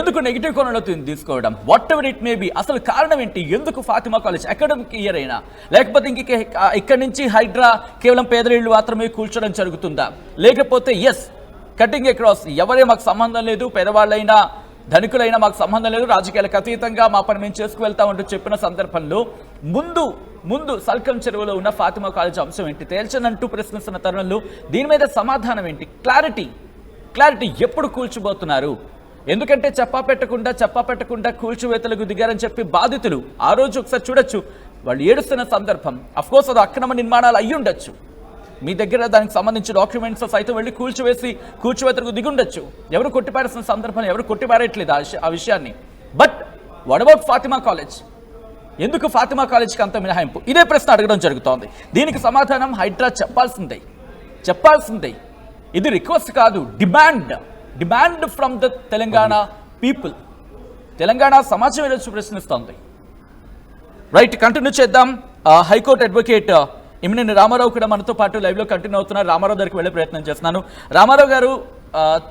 ఎందుకు నెగిటివ్ కోణంలో తీసుకోవడం, what ever it may be, అసలు కారణం ఏంటి? ఎందుకు ఫాతిమా కాలేజ్ అకాడమిక్ ఇయర్ అయినా, లేకపోతే ఇక్కడి నుంచి హైడ్రా కేవలం పేదల ఇళ్ళు మాత్రమే కూల్చడం జరుగుతుందా, లేకపోతే ఎస్ కటింగ్ అక్రాస్ ఎవరే మాకు సంబంధం లేదు, పేదవాళ్ళైనా ధనికులైనా మాకు సంబంధం లేదు, రాజకీయాలకు అతీతంగా మా పని మేము చేసుకువెళ్తామంటూ చెప్పిన సందర్భంలో ముందు సల్కం చెరువులో ఉన్న ఫాతిమా కాలేజ్ అంశం ఏంటి తేల్చనంటూ ప్రశ్నిస్తున్న తరుణంలో దీని మీద సమాధానం ఏంటి? క్లారిటీ ఎప్పుడు కూల్చిపోతున్నారు? ఎందుకంటే చెప్పా పెట్టకుండా కూల్చివేతలకు దిగారని చెప్పి బాధితులు ఆ రోజు ఒకసారి చూడొచ్చు, వాళ్ళు ఏడుస్తున్న సందర్భం. అఫ్కోర్స్ అది అక్రమ నిర్మాణాలు అయ్యి ఉండొచ్చు, మీ దగ్గర దానికి సంబంధించి డాక్యుమెంట్స్ సైతం వెళ్ళి కూల్చివేతలకు దిగుండొచ్చు. ఎవరు కొట్టిపారేసిన సందర్భంలో ఎవరు కొట్టిపారేయట్లేదు ఆ విషయాన్ని. But what about Fatima college? ఎందుకు ఫాతిమా కాలేజ్కి అంత మినహాయింపు? ఇదే ప్రశ్న అడగడం జరుగుతోంది. దీనికి సమాధానం హైడ్రా చెప్పాల్సిందే. ఇది రిక్వెస్ట్ కాదు, demand from the Telangana people. Telangana సమాజం ఈరోజు ప్రశ్నిస్తోంది. రైట్, కంటిన్యూ చేద్దాం. హైకోర్టు అడ్వకేట్ ఇమినేని రామారావు కూడా మనతో పాటు లైవ్లో కంటిన్యూ అవుతున్నారు. రామారావు దగ్గరికి వెళ్ళే ప్రయత్నం చేస్తున్నాను. రామారావు గారు,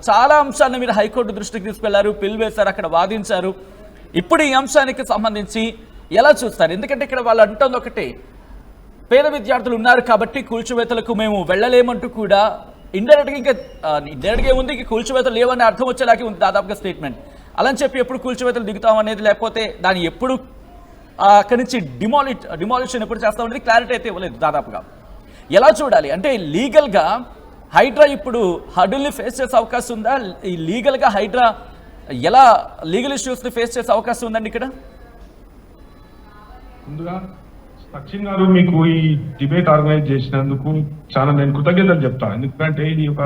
చాలా అంశాలను మీరు హైకోర్టు దృష్టికి తీసుకెళ్లారు, పిల్ వేశారు, అక్కడ వాదించారు. ఇప్పుడు ఈ అంశానికి సంబంధించి ఎలా చూస్తారు? ఎందుకంటే ఇక్కడ వాళ్ళు అంటుంది ఒకటే, పేద విద్యార్థులు ఉన్నారు కాబట్టి కూల్చివేతలకు మేము వెళ్ళలేమంటూ కూడా ఇండైరెక్ట్గా ఉంది, కూల్చివేతలు లేవని అర్థం వచ్చేలాగే ఉంది దాదాపుగా స్టేట్మెంట్. అలా అని చెప్పి ఎప్పుడు కూల్చివేతలు దిగుతాం అనేది, లేకపోతే దాన్ని ఎప్పుడు అక్కడి నుంచి డిమాలిషన్ ఎప్పుడు చేస్తాం అనేది క్లారిటీ అయితే ఇవ్వలేదు దాదాపుగా. ఎలా చూడాలి అంటే లీగల్గా హైడ్రా ఇప్పుడు హర్డుల్ని ఫేస్ చేసే అవకాశం ఉందా? ఈ లీగల్గా హైడ్రా ఎలా లీగల్ ఇష్యూస్ని ఫేస్ చేసే అవకాశం ఉందండి ఇక్కడ? ముందుగా సచిన్ గారు మీకు ఈ డిబేట్ ఆర్గనైజ్ చేసినందుకు చాలా నేను కృతజ్ఞతలు చెప్తాను. ఎందుకంటే ఇది ఒక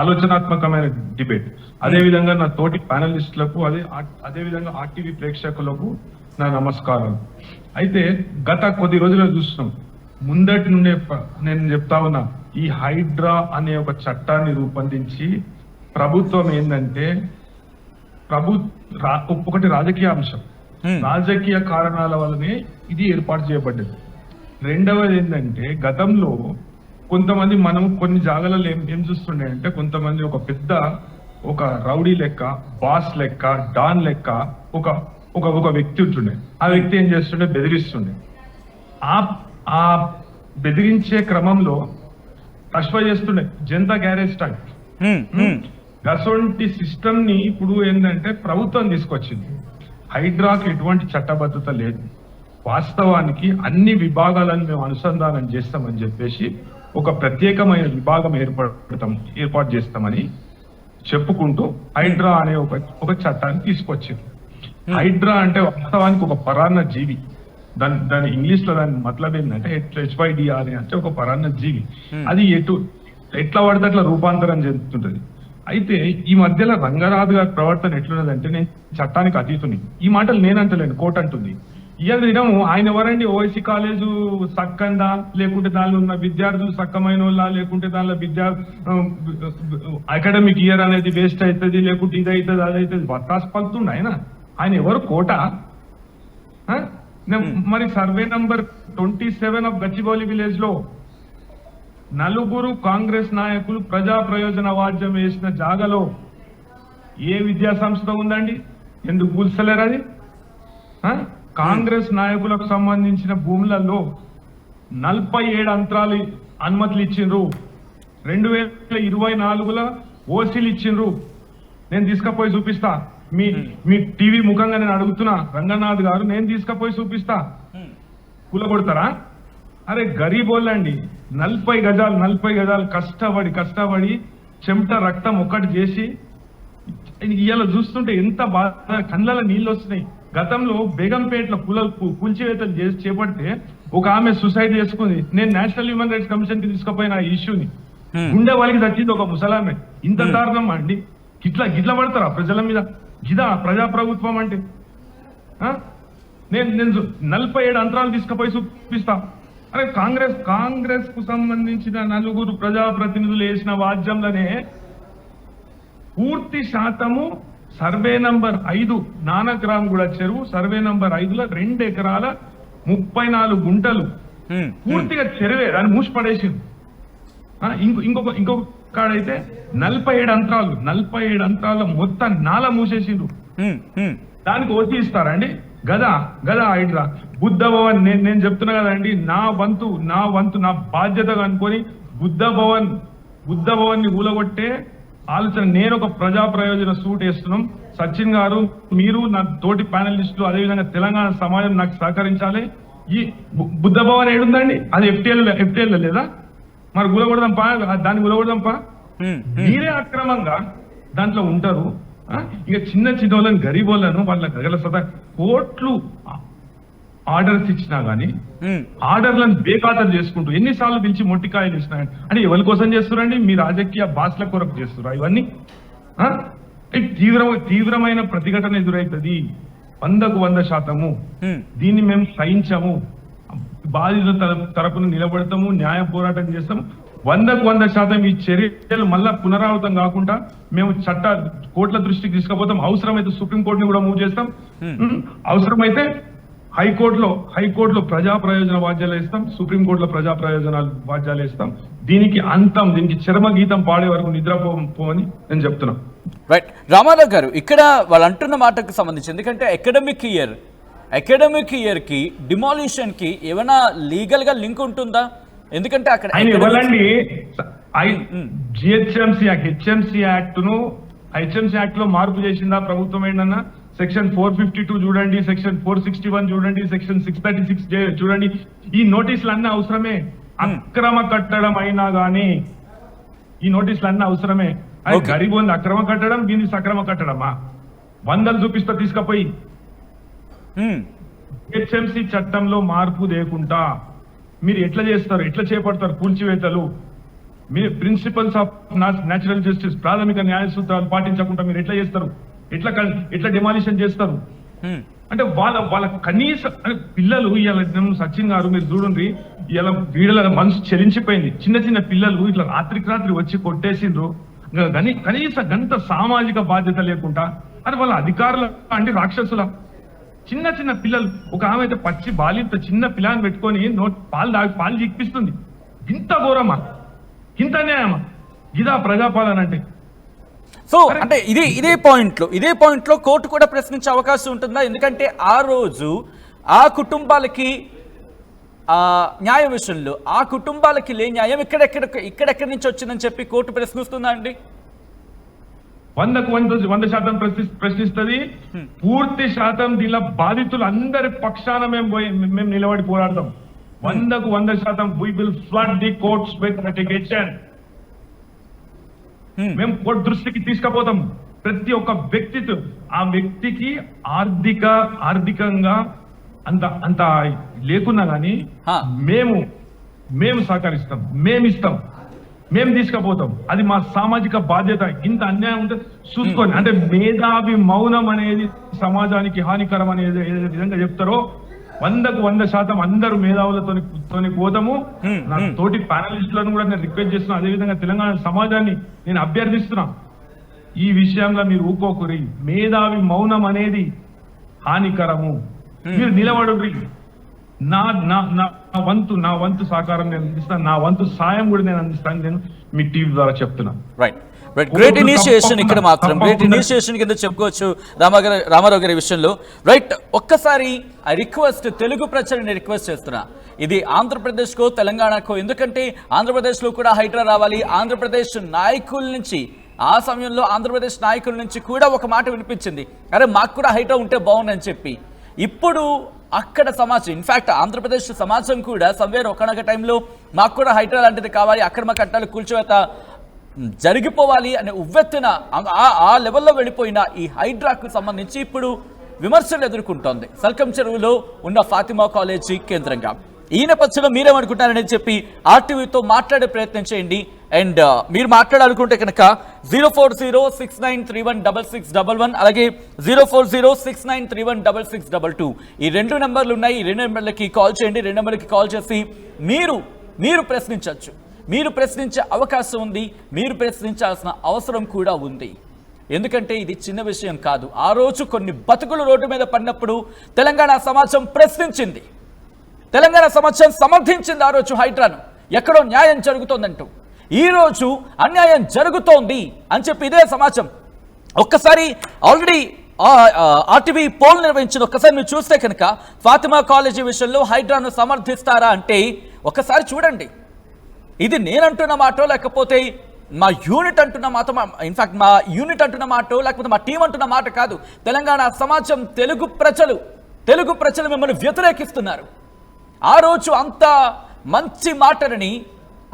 ఆలోచనాత్మకమైన డిబేట్. అదే విధంగా నా తోటి ప్యానలిస్టులకు అదే విధంగా ఆర్టీవీ ప్రేక్షకులకు నా నమస్కారాలు. అయితే గత కొద్ది రోజులుగా చూస్తున్నాం, ముందటి నుండే నేను చెప్తా ఉన్నా, ఈ హైడ్రా అనే ఒక చట్టాన్ని రూపొందించి ప్రభుత్వం ఏంటంటే ఒకటి రాజకీయ అంశం, రాజకీయ కారణాల వల్లనే ఇది ఏర్పాటు చేయబడ్డది. రెండవది ఏంటంటే గతంలో కొంతమంది మనం కొన్ని జాగాలలో ఏం చూస్తుండే అంటే కొంతమంది ఒక రౌడీ లెక్క, బాస్ లెక్క, డాన్ లెక్క ఒక వ్యక్తి ఉంటుండే. ఆ వ్యక్తి ఏం చేస్తుండే, బెదిరిస్తుండే. ఆ బెదిరించే క్రమంలో అశ్వ చేస్తుండే జనతా గ్యారేజ్ టైప్. అటువంటి సిస్టమ్ ని ఇప్పుడు ఏంటంటే ప్రభుత్వం తీసుకొచ్చింది. హైడ్రాకి ఎటువంటి చట్టబద్ధత లేదు. వాస్తవానికి అన్ని విభాగాలను మేము అనుసంధానం చేస్తామని చెప్పేసి ఒక ప్రత్యేకమైన విభాగం ఏర్పాటు చేస్తామని చెప్పుకుంటూ హైడ్రా అనే ఒక చట్టాన్ని తీసుకొచ్చింది. హైడ్రా అంటే వాస్తవానికి ఒక పరాన్న జీవి. దాని ఇంగ్లీష్ లో దాని మతలబ్ ఏంటంటే HYDR అంటే ఒక పరాన్న జీవి. అది ఎట్లా పడితే అట్లా రూపాంతరం చెందుతుంటది. అయితే ఈ మధ్యలో రంగనాథ్ గారి ప్రవర్తన ఎట్లున్నదంటే, నేను చట్టానికి అతీతుని, ఈ మాటలు నేనంటలేను, కోర్టు అంటుంది. ఇవాళ దినము ఆయన ఎవరండి? ఓవైసీ కాలేజు సక్కందా, లేకుంటే దానిలో ఉన్న విద్యార్థులు సక్కమైన వాళ్ళ, లేకుంటే దానిలో అకాడమిక్ ఇయర్ అనేది వేస్ట్ అవుతుంది, లేకుంటే ఇది అవుతుంది అది అవుతుంది బత్తాసు పలుతుండ ఆయన ఎవరు? కోట? మరి survey number 27 of Gachibowli village లో 4 కాంగ్రెస్ నాయకులు ప్రజా ప్రయోజన వాద్యం వేసిన జాగలో ఏ విద్యా సంస్థ ఉందండి? ఎందుకు కూల్చలేరు అది? కాంగ్రెస్ నాయకులకు సంబంధించిన భూములలో 47 అంతరాలు అనుమతులు ఇచ్చిండ్రు. 2024లో ఓసీలు ఇచ్చిండ్రు. నేను తీసుకపోయి చూపిస్తా. మీ టీవీ ముఖంగా నేను అడుగుతున్నా రంగనాథ్ గారు, నేను తీసుకపోయి చూపిస్తా. కూలగొడతారా? అరే గరీబోళ్ళండి, 40 గజాలు కష్టపడి చెమట రక్తం ఒక్కటి చేసి ఇవాళ చూస్తుంటే ఎంత బాగా కళ్ళలో నీళ్ళు వస్తున్నాయి. గతంలో బేగంపేటలో కూల్చివేతలు చేసి చేపడితే ఒక ఆమె సూసైడ్ చేసుకుంది. నేను నేషనల్ హ్యూమన్ రైట్స్ కమిషన్ కి తీసుకుపోయిన ఈ ఇష్యూని. గుండె వాళ్ళకి తచ్చింది ఒక ముసలామె. ఇంత దారుణం అండి? గిట్ల పడతారా ప్రజల మీద? గిదా ప్రజాప్రభుత్వం అంటే? నేను 47 అంతరాలు తీసుకుపోయి చూపిస్తా. అరే కాంగ్రెస్ కు సంబంధించిన 4 ప్రజాప్రతినిధులు వేసిన వాద్యంలోనే పూర్తి శాతము సర్వే నంబర్ 5 నానక్రామ్గూడ చెరువు సర్వే నంబర్ 5లో 2 ఎకరాల 34 గుంటలు పూర్తిగా చెరువే, దాన్ని మూసి పడేసింది. ఇంకొక కాడైతే 47 అంతరాల మొత్తం నాల మూసేసిండ్రు. దానికి ఓసి ఇస్తారండి? గదా హైడ్రా బుద్ధ భవన్. నేను చెప్తున్నా కదండి, నా వంతు నా బాధ్యతగా అనుకొని బుద్ధ భవన్ ని ఊలగొట్టే ఆలోచన. నేను ఒక ప్రజా ప్రయోజన సూట్ వేస్తున్నాం. సచిన్ గారు, మీరు, నా తోటి ప్యానలిస్టులు, అదేవిధంగా తెలంగాణ సమాజం నాకు సహకరించాలి. ఈ బుద్ధ భవన్ ఏడుందండి? అది ఎఫ్టీఎల్ లేదా? మరి ఊలగొడదాంపా, దాన్ని ఊలగొడదాంపా. మీరే అక్రమంగా దాంట్లో ఉంటారు. ఇక చిన్న వాళ్ళని గరీబోళ్ళను వాళ్ళ గగల సదా కోట్లు ఆర్డర్స్ ఇచ్చినా గానీ ఆర్డర్లను బేఖాతరు చేసుకుంటూ ఎన్నిసార్లు పిలిచి మొట్టికాయలు ఇచ్చినా అంటే ఎవరి కోసం చేస్తున్నారండి? మీ రాజకీయ బాస్ల కొరకు చేస్తున్నారు ఇవన్నీ. తీవ్రమైన ప్రతిఘటన ఎదురైతుంది 100% దీన్ని మేము సహించము. బాధితుల తరపున నిలబడతాము, న్యాయ పోరాటం చేస్తాము. 100% ఈ చర్యలు మళ్ళా పునరావృతం కాకుండా మేము కోర్టుల దృష్టికి తీసుకుపోతాం. అవసరమైతే సుప్రీంకోర్టుని కూడా మూవ్ చేస్తాం. అవసరమైతే హైకోర్టులో ప్రజా ప్రయోజన వాద్యాలు ఇస్తాం, సుప్రీంకోర్టులో ప్రజా ప్రయోజనాలు వాద్యాలు ఇస్తాం. దీనికి చర్మగీతం పాడే వరకు నిద్రపోని నేను చెప్తున్నా. రైట్ రామారావు గారు, ఇక్కడ వాళ్ళు అంటున్న మాటకు సంబంధించి, ఎందుకంటే అకాడమిక్ ఇయర్ కి డిమాలిషన్ కి ఏమైనా లీగల్ గా లింక్ ఉంటుందా? ఎందుకంటే అక్కడ ఆయన ఇవ్వాలండి. హెచ్ఎంసీ యాక్ట్ లో మార్పు చేసిందా ప్రభుత్వం? ఏంటన్నా సెక్షన్ 452 చూడండి, సెక్షన్ 461 చూడండి, సెక్షన్ 636 చూడండి. ఈ నోటీసులు అన్నీ అవసరమే. అక్రమ కట్టడం అయినా గానీ ఈ నోటీసులు అన్నీ అవసరమే. గరీబ్ ఉంది అక్రమ కట్టడం, దీన్ని సక్రమ కట్టడమా? 100 చూపిస్తా తీసుకపోయి. హెచ్ఎంసీ చట్టంలో మార్పు లేకుండా మీరు ఎట్లా చేపడతారు కూల్చివేతలు? మీరు ప్రిన్సిపల్స్ ఆఫ్ న్యాచురల్ జస్టిస్, ప్రాథమిక న్యాయ సూత్రాలు పాటించకుండా మీరు ఎట్లా చేస్తారు? ఎట్లా డిమాలిషన్ చేస్తారు? అంటే వాళ్ళ కనీస పిల్లలు ఇవాళ సచిన్ గారు మీరు చూడండి, ఇలా వీళ్ళ మనసు చెలించిపోయింది. చిన్న పిల్లలు ఇట్లా రాత్రి వచ్చి కొట్టేసిండ్రు. కనీస గంట సామాజిక బాధ్యత లేకుండా అది వాళ్ళ అధికారులు అంటే రాక్షసుల. చిన్న పిల్లలు, ఒక ఆమె అయితే పచ్చి బాలింత చిన్న పిల్లని పెట్టుకొని పాలు చిక్కిపిస్తుంది. ఇంత ఘోరమా? ఇంత అన్యాయమా? ఇదా ప్రజాపాలన అంటే? సో అంటే ఇదే పాయింట్ లో కోర్టు కూడా ప్రశ్నించే అవకాశం ఉంటుందా? ఎందుకంటే ఆ రోజు ఆ కుటుంబాలకి న్యాయ విషయంలో ఆ కుటుంబాలకి లే న్యాయం ఇక్కడెక్కడి నుంచి వచ్చిందని చెప్పి కోర్టు ప్రశ్నిస్తుందా అండి? 100% ప్రశ్నిస్తుంది. పూర్తి శాతం దీనిలో బాధితులు అందరి పక్షాన మేము నిలబడి పోరాడతాం. 100% we will flood the courts with litigation. మేము కోర్టు దృష్టికి తీసుకుపోతాం. ప్రతి ఒక్క ఆ వ్యక్తికి ఆర్థికంగా అంత లేకున్నా గానీ మేము సహకరిస్తాం, మేమిస్తాం, మేము తీసుకుపోతాం. అది మా సామాజిక బాధ్యత. ఇంత అన్యాయం ఉంటే చూసుకొని, అంటే మేధావి మౌనం అనేది సమాజానికి హానికరం అనేది ఏ విధంగా చెప్తారో 100% అందరూ మేధావులతోని పోదాము. నా తోటి ప్యానలిస్టులను కూడా నేను రిక్వెస్ట్ చేస్తున్నా, అదేవిధంగా తెలంగాణ సమాజాన్ని నేను అభ్యర్థిస్తున్నా, ఈ విషయంలో మీరు ఊకోకురి. మేధావి మౌనం అనేది హానికరము. మీరు నిలబడుర్రి. నా వంతు సహకారం నేను అందిస్తాను, నా వంతు సాయం కూడా నేను అందిస్తాను. నేను మీ టీవీ ద్వారా చెప్తున్నాను. రైట్. Great initiation. ఇక్కడ మాత్రం గ్రేట్ ఇనిషియేషన్ కింద చెప్పుకోవచ్చు రామారావు గారి విషయంలో. రైట్, ఒక్కసారి ఆ రిక్వెస్ట్ తెలుగు ప్రజలని రిక్వెస్ట్ చేస్తున్నా, ఇది ఆంధ్రప్రదేశ్కో తెలంగాణకో, ఎందుకంటే ఆంధ్రప్రదేశ్లో కూడా హైడ్రా రావాలి. ఆంధ్రప్రదేశ్ నాయకుల నుంచి ఆ సమయంలో ఆంధ్రప్రదేశ్ నాయకుల నుంచి కూడా ఒక మాట వినిపించింది, అరే మాకు కూడా హైడ్రా ఉంటే బాగుందని చెప్పి. ఇప్పుడు అక్కడ సమాజం, ఇన్ఫాక్ట్ ఆంధ్రప్రదేశ్ సమాజం కూడా సమ్వేర్ ఒకనొక టైంలో మాకు కూడా హైడ్రా లాంటిది కావాలి, అక్రమ కట్టాలు కూల్చివేత జరిగిపోవాలి అనే ఉవ్వెత్తున ఆ లెవెల్లో వెళ్ళిపోయిన ఈ హైడ్రాకు సంబంధించి ఇప్పుడు విమర్శలు ఎదుర్కొంటోంది సల్కం చెరువులో ఉన్న ఫాతిమా కాలేజీ కేంద్రంగా. ఈ నేపథ్యంలో మీరేమనుకుంటారని చెప్పి ఆర్టీవీతో మాట్లాడే ప్రయత్నం చేయండి. అండ్ మీరు మాట్లాడాలనుకుంటే కనుక 04069316611 అలాగే 04069316622 ఈ 2 నెంబర్లు ఉన్నాయి. ఈ 2 నెంబర్లకి కాల్ చేయండి. 2 నెంబర్లకి కాల్ చేసి మీరు ప్రశ్నించవచ్చు. మీరు ప్రశ్నించే అవకాశం ఉంది, మీరు ప్రశ్నించాల్సిన అవసరం కూడా ఉంది. ఎందుకంటే ఇది చిన్న విషయం కాదు. ఆ రోజు కొన్ని బతుకులు రోడ్డు మీద పడినప్పుడు తెలంగాణ సమాజం ప్రశ్నించింది, తెలంగాణ సమాజం సమర్థించింది ఆ రోజు హైడ్రాను. ఎక్కడో న్యాయం జరుగుతోందంటూ, ఈ రోజు అన్యాయం జరుగుతోంది అని చెప్పి ఇదే సమాజం ఒక్కసారి ఆల్రెడీ ఆర్టీవీ పోల్ నిర్వహించిన ఒక్కసారి మీరు చూస్తే కనుక ఫాతిమా కాలేజీ విషయంలో హైడ్రాను సమర్థిస్తారా అంటే ఒక్కసారి చూడండి. ఇది నేనంటున్న మాటో లేకపోతే మా యూనిట్ అంటున్న మాట, ఇన్ఫాక్ట్ మా యూనిట్ అంటున్న మాట లేకపోతే మా టీం అంటున్న మాట కాదు. తెలంగాణ సమాజం, తెలుగు ప్రజలు మిమ్మల్ని వ్యతిరేకిస్తున్నారు. ఆ రోజు అంత మంచి మాటలని,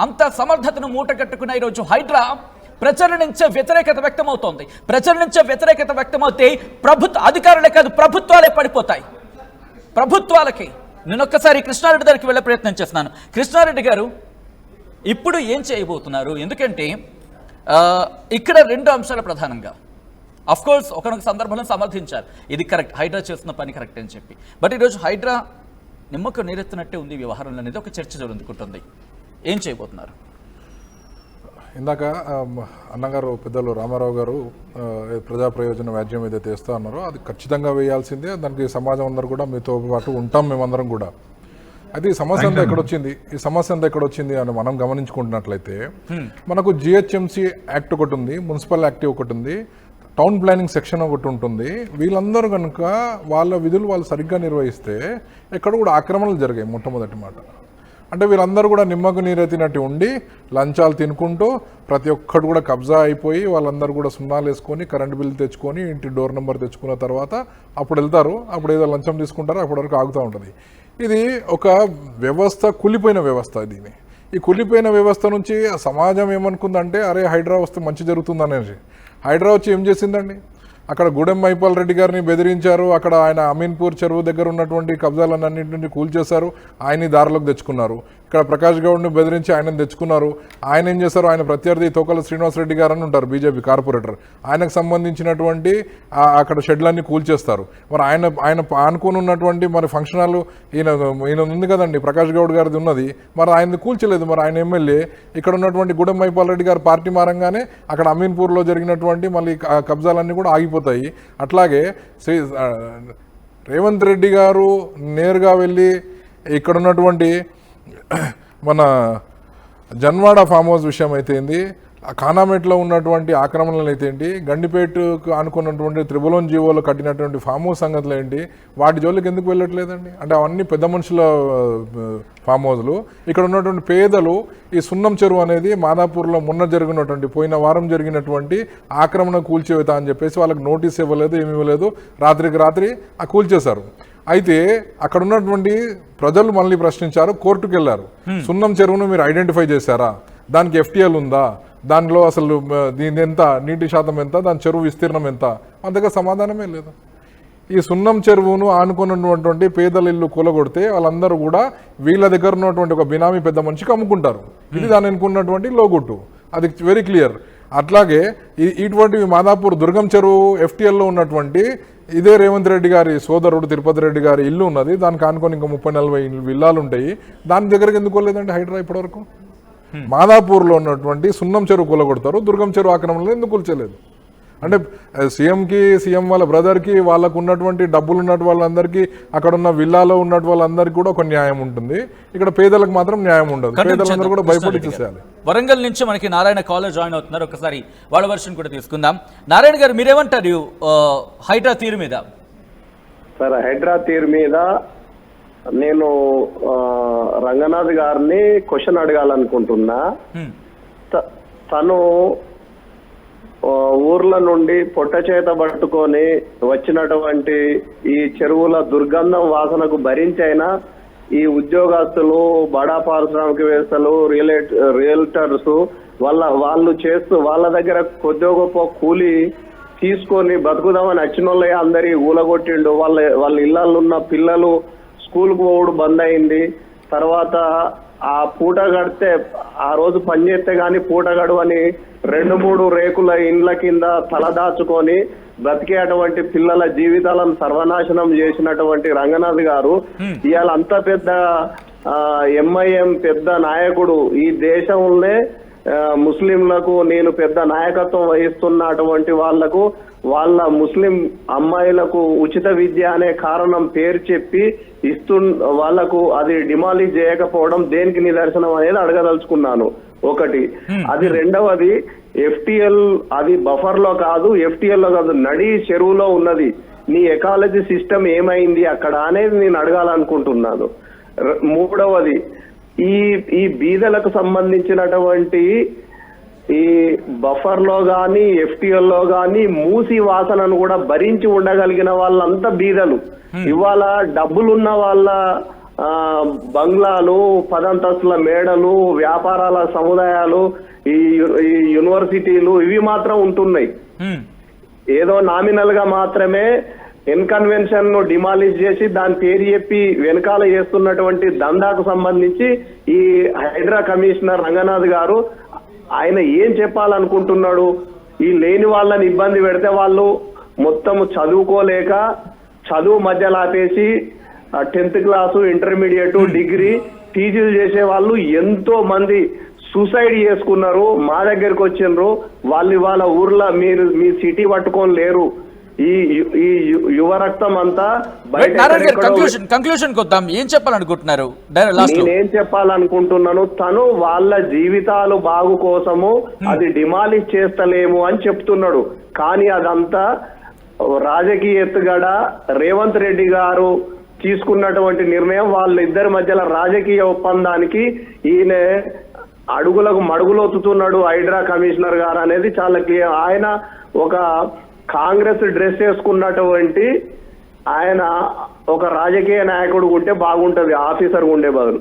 అంత సమర్థతను మూటగట్టుకున్న ఈరోజు హైడ్రా ప్రజల నుంచే వ్యతిరేకత వ్యక్తమవుతోంది. ప్రజల నుంచే వ్యతిరేకత వ్యక్తమవుతే అధికారులే కాదు ప్రభుత్వాలే పడిపోతాయి. ప్రభుత్వాలకి నేను ఒక్కసారి కృష్ణారెడ్డి దగ్గరికి వెళ్ళే ప్రయత్నం చేస్తున్నాను. కృష్ణారెడ్డి గారు, ఇప్పుడు ఏం చేయబోతున్నారు? ఎందుకంటే ఇక్కడ 2 అంశాలు ప్రధానంగా. అఫ్ కోర్స్ ఒకనొక సందర్భంలో సమర్థించారు, ఇది కరెక్ట్, హైడ్రా చేస్తున్న పని కరెక్ట్ అని చెప్పి. బట్ ఈరోజు హైడ్రా నిమ్మకు నీరెత్తినట్టే ఉంది వ్యవహారంలో అనేది ఒక చర్చ జరుగుతుంది. ఏం చేయబోతున్నారు? ఇందాక అన్నగారు పెద్దలు రామారావు గారు ప్రజా ప్రయోజన వ్యాజ్యం ఏదైతే వేస్తా అన్నారో అది ఖచ్చితంగా వేయాల్సిందే. దానికి సమాజం అందరూ కూడా మీతో పాటు ఉంటాం మేమందరం కూడా. అయితే ఈ సమస్య అంతా ఎక్కడొచ్చింది అని మనం గమనించుకుంటున్నట్లయితే మనకు జిహెచ్ఎంసీ యాక్ట్ ఒకటి ఉంది, మున్సిపల్ యాక్ట్ ఒకటి ఉంది, టౌన్ ప్లానింగ్ సెక్షన్ ఒకటి ఉంటుంది. వీళ్ళందరూ కనుక వాళ్ళ విధులు వాళ్ళు సరిగ్గా నిర్వహిస్తే ఎక్కడ కూడా ఆక్రమణలు జరిగాయి. మొట్టమొదటి మాట అంటే వీళ్ళందరూ కూడా నిమ్మకు నీరెత్తినట్టు ఉండి లంచాలు తినుకుంటూ ప్రతి ఒక్కటి కూడా కబ్జా అయిపోయి వాళ్ళందరూ కూడా సున్నాలు వేసుకొని కరెంటు బిల్లు తెచ్చుకొని ఇంటి డోర్ నెంబర్ తెచ్చుకున్న తర్వాత అప్పుడు వెళ్తారు, అప్పుడు ఏదో లంచం తీసుకుంటారు, అప్పటి వరకు ఆగుతూ ఉంటుంది. ఇది ఒక వ్యవస్థ, కులిపోయిన వ్యవస్థ. దీన్ని ఈ కులిపోయిన వ్యవస్థ నుంచి సమాజం ఏమనుకుందంటే అరే హైడ్రా వస్తే మంచి జరుగుతుందనేసి. హైడ్రా వచ్చి ఏం చేసిందండి? అక్కడ గూడెం మైపాల్ రెడ్డి గారిని బెదిరించారు. అక్కడ ఆయన అమీన్పూర్ చెరువు దగ్గర ఉన్నటువంటి కబ్జాలన్నింటినీ కూల్చేశారు, ఆయన్ని దారిలోకి తెచ్చుకున్నారు. ఇక్కడ ప్రకాష్ గౌడ్ని బెదిరించి ఆయనను తెచ్చుకున్నారు. ఆయన ఏం చేశారు? ఆయన ప్రత్యర్థి తోకల శ్రీనివాసరెడ్డి గారు అని ఉంటారు, బీజేపీ కార్పొరేటర్. ఆయనకు సంబంధించినటువంటి అక్కడ షెడ్లన్నీ కూల్చేస్తారు. మరి ఆయన ఆనుకొని ఉన్నటువంటి మరి ఫంక్షన్ హాల్ ఈయన ఉంది కదండి, ప్రకాష్ గౌడ్ గారిది ఉన్నది, మరి ఆయనది కూల్చలేదు. మరి ఆయన ఎమ్మెల్యే ఇక్కడ ఉన్నటువంటి గూడెం మైపాల్ రెడ్డి గారు పార్టీ మారంగానే అక్కడ అమీన్పూర్లో జరిగినటువంటి మళ్ళీ కబ్జాలన్నీ కూడా ఆగిపోతాయి. అట్లాగే రేవంత్ రెడ్డి గారు నేరుగా వెళ్ళి ఇక్కడ ఉన్నటువంటి మన జన్వాడ ఫామ్ హౌస్ విషయం అయితే ఏంది, ఖానామేట్లో ఉన్నటువంటి ఆక్రమణలు అయితే ఏంటి, గండిపేటకు అనుకున్నటువంటి త్రిబులోన్ జీవోలో కట్టినటువంటి ఫామ్ హౌస్ సంగతులు ఏంటి, వాటి జోలికి ఎందుకు వెళ్ళట్లేదండి? అంటే అవన్నీ పెద్ద మనుషుల ఫామ్ హౌస్లు. ఇక్కడ ఉన్నటువంటి పేదలు ఈ సున్నం చెరువు అనేది మాదాపూర్లో పోయిన వారం జరిగినటువంటి ఆక్రమణ కూల్చివేత అని చెప్పేసి వాళ్ళకి నోటీస్ ఇవ్వలేదు, ఏమి ఇవ్వలేదు, రాత్రికి రాత్రి కూల్చేశారు. అయితే అక్కడ ఉన్నటువంటి ప్రజలు మళ్ళీ ప్రశ్నించారు, కోర్టుకు వెళ్ళారు. సున్నం చెరువును మీరు ఐడెంటిఫై చేశారా, దానికి FTL ఉందా, దానిలో అసలు దీని ఎంత నీటి శాతం ఎంత, దాని చెరువు విస్తీర్ణం ఎంత, అంతగా సమాధానమే లేదు. ఈ సున్నం చెరువును ఆనుకున్నటువంటి పేదల ఇల్లు కూలగొడితే వాళ్ళందరూ కూడా వీళ్ళ దగ్గర ఉన్నటువంటి ఒక బినామీ పెద్ద మనిషికి అమ్ముకుంటారు. ఇది దాని అనుకున్నటువంటి లోగొట్టు, అది వెరీ క్లియర్. అట్లాగే ఇటువంటివి మాదాపూర్ దుర్గం చెరువు FTLలో ఉన్నటువంటి ఇదే రేవంత్ రెడ్డి గారి సోదరుడు తిరుపతి రెడ్డి గారి ఇల్లు ఉన్నది, దానికి ఆనుకొని ఇంకా 30-40 విల్లాలు ఉంటాయి. దాని దగ్గరికి ఎందుకు వెళ్ళలేదండి హైడ్రా ఇప్పటివరకు? మాదాపూర్లో ఉన్నటువంటి సున్నం చెరువు కూలగొడతారు, దుర్గం చెరువు ఆక్రమణలో ఎందుకు కూల్చలేదు? అంటే సీఎం వాళ్ళ బ్రదర్కి వాళ్ళకు ఉన్నటువంటి డబ్బులు ఉన్నట్టు వాళ్ళందరికీ, అక్కడ ఉన్న విల్లాలో ఉన్నట్టు వాళ్ళందరికీ కూడా ఒక న్యాయం ఉంటుంది. ఇక్కడ పేదలకు మాత్రం న్యాయం ఉండదు. పేదలందరూ కూడా భయపడిచ్చేసేయాలి. వరంగల్ నుంచి మనకి నారాయణ కాలేజ్ జాయిన్ అవుతున్నారు, ఒకసారి వాళ్ళ వర్షన్ కూడా తీసుకుందాం. నారాయణ గారు, మీరేమంటారు హైడ్రా తీరు మీద? సార్, హైడ్రా తీరు మీద నేను రంగనాథ్ గారిని క్వశ్చన్ అడగాలనుకుంటున్నా. తను ఊర్ల నుండి పొట్ట చేత పట్టుకొని వచ్చినటువంటి ఈ చెరువుల దుర్గంధం వాసనకు భరించైనా ఈ ఉద్యోగస్తులు, బడా పారిశ్రామికవేత్తలు, రియల్టర్స్ వాళ్ళు చేస్తూ వాళ్ళ దగ్గర కొద్ది గొప్ప కూలి తీసుకొని బతుకుదామని వచ్చిన వాళ్ళే అందరి ఊలగొట్టిండు. వాళ్ళ ఇళ్లలో ఉన్న పిల్లలు స్కూల్కి పోవడం బంద్ అయింది. తర్వాత ఆ పూట గడితే, ఆ రోజు పనిచేస్తే గాని పూట గడువని 2-3 రేకుల ఇండ్ల కింద తలదాచుకొని బ్రతికేటువంటి పిల్లల జీవితాలను సర్వనాశనం చేసినటువంటి రంగనాథ్ గారు ఇవాళ అంత పెద్ద ఎంఐఎం పెద్ద నాయకుడు, ఈ దేశంలో ముస్లింలకు నేను పెద్ద నాయకత్వం వహిస్తున్నటువంటి వాళ్లకు, వాళ్ళ ముస్లిం అమ్మాయిలకు ఉచిత విద్య అనే కారణం పేరు చెప్పి వాళ్లకు అది డిమాలిష్ చేయకపోవడం దేనికి నిదర్శనం అనేది అడగదలుచుకున్నాను. ఒకటి అది. రెండవది, ఎఫ్టిఎల్ అది బఫర్ లో కాదు, ఎఫ్టిఎల్ లో కాదు, నడి చెరువులో ఉన్నది. నీ ఎకాలజీ సిస్టమ్ ఏమైంది అక్కడ అనేది నేను అడగాలనుకుంటున్నాను. మూడవది, ఈ బీదలకు సంబంధించినటువంటి ఈ బఫర్ లో గాని ఎఫ్టిఎల్ లో గాని మూసి వాసనను కూడా భరించి ఉండగలిగిన వాళ్ళంతా బీదలు. ఇవాళ డబ్బులున్న వాళ్ళ బంగ్లాలు, 10 అంతస్తుల మేడలు, వ్యాపారాల సముదాయాలు, ఈ యూనివర్సిటీలు ఇవి మాత్రం ఉంటున్నాయి. ఏదో నామినల్ గా మాత్రమే ఇన్కన్వెన్షన్ ను డిమాలిష్ చేసి దాని పేరు చెప్పి వెనకాల చేస్తున్నటువంటి దందాకు సంబంధించి ఈ హైడ్రా కమిషనర్ రంగనాథ్ గారు ఆయన ఏం చెప్పాలనుకుంటున్నాడు? ఈ లేని వాళ్ళని ఇబ్బంది పెడితే వాళ్ళు మొత్తం చదువుకోలేక చదువు మధ్యలో ఆపేసి 10th క్లాసు, ఇంటర్మీడియట్, డిగ్రీ పీజీలు చేసే వాళ్ళు ఎంతో మంది సూసైడ్ చేసుకున్నారు. మా దగ్గరకు వచ్చిండ్రు. వాళ్ళు వాళ్ళ ఊర్లో మీ సిటీ పట్టుకొని లేరు. ఈ యువ రక్తం అంతా కంక్లూషన్ కొద్దాం. ఏం చెప్పాలనుకుంటున్నారు? నేనేం చెప్పాలనుకుంటున్నాను, తను వాళ్ళ జీవితాలు బాగు కోసము అది డిమాలిష్ చేస్తలేము అని చెప్తున్నాడు. కానీ అదంతా రాజకీయ ఎత్తుగడ. రేవంత్ రెడ్డి గారు తీసుకున్నటువంటి నిర్ణయం, వాళ్ళిద్దరి మధ్యలో రాజకీయ ఒప్పందానికి ఈయన అడుగులకు మడుగులొత్తుతున్నాడు హైడ్రా కమిషనర్ గారు అనేది చాలా క్లియర్. ఆయన ఒక కాంగ్రెస్ డ్రెస్ వేసుకున్నటువంటి ఆయన ఒక రాజకీయ నాయకుడు ఉంటే బాగుంటది, ఆఫీసర్ ఉండే బదులు.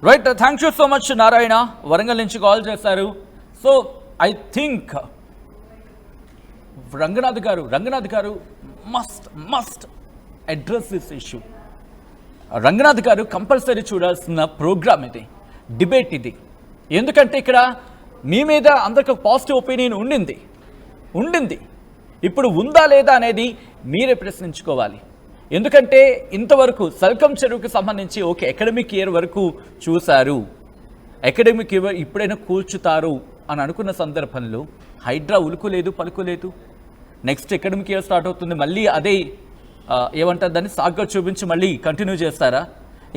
Right thank you so much Narayana, Warangal నుంచి కాల్ చేశారు. సో ఐ థింక్ రంగనాథ్ గారు must address this issue. Ranganath గారు కంపల్సరీ చూడాల్సిన ప్రోగ్రామ్ ఇది, డిబేట్ ఇది. ఎందుకంటే ఇక్కడ మీ మీద అందరికి పాజిటివ్ ఒపీనియన్ ఉండింది. ఇప్పుడు ఉందా లేదా అనేది మీరే ప్రశ్నించుకోవాలి. ఎందుకంటే ఇంతవరకు సల్కం చెరువుకు సంబంధించి ఓకే అకాడమిక్ ఇయర్ వరకు చూశారు, అకాడమిక్ ఇయర్ ఇప్పుడైనా కూర్చుతారు అని అనుకున్న సందర్భంలో హైడ్రా ఉలుకులేదు పలుకులేదు. నెక్స్ట్ అకాడమిక్ ఇయర్ స్టార్ట్ అవుతుంది, మళ్ళీ అదే ఏమంటారు దాన్ని సాగ్గా చూపించి మళ్ళీ కంటిన్యూ చేస్తారా?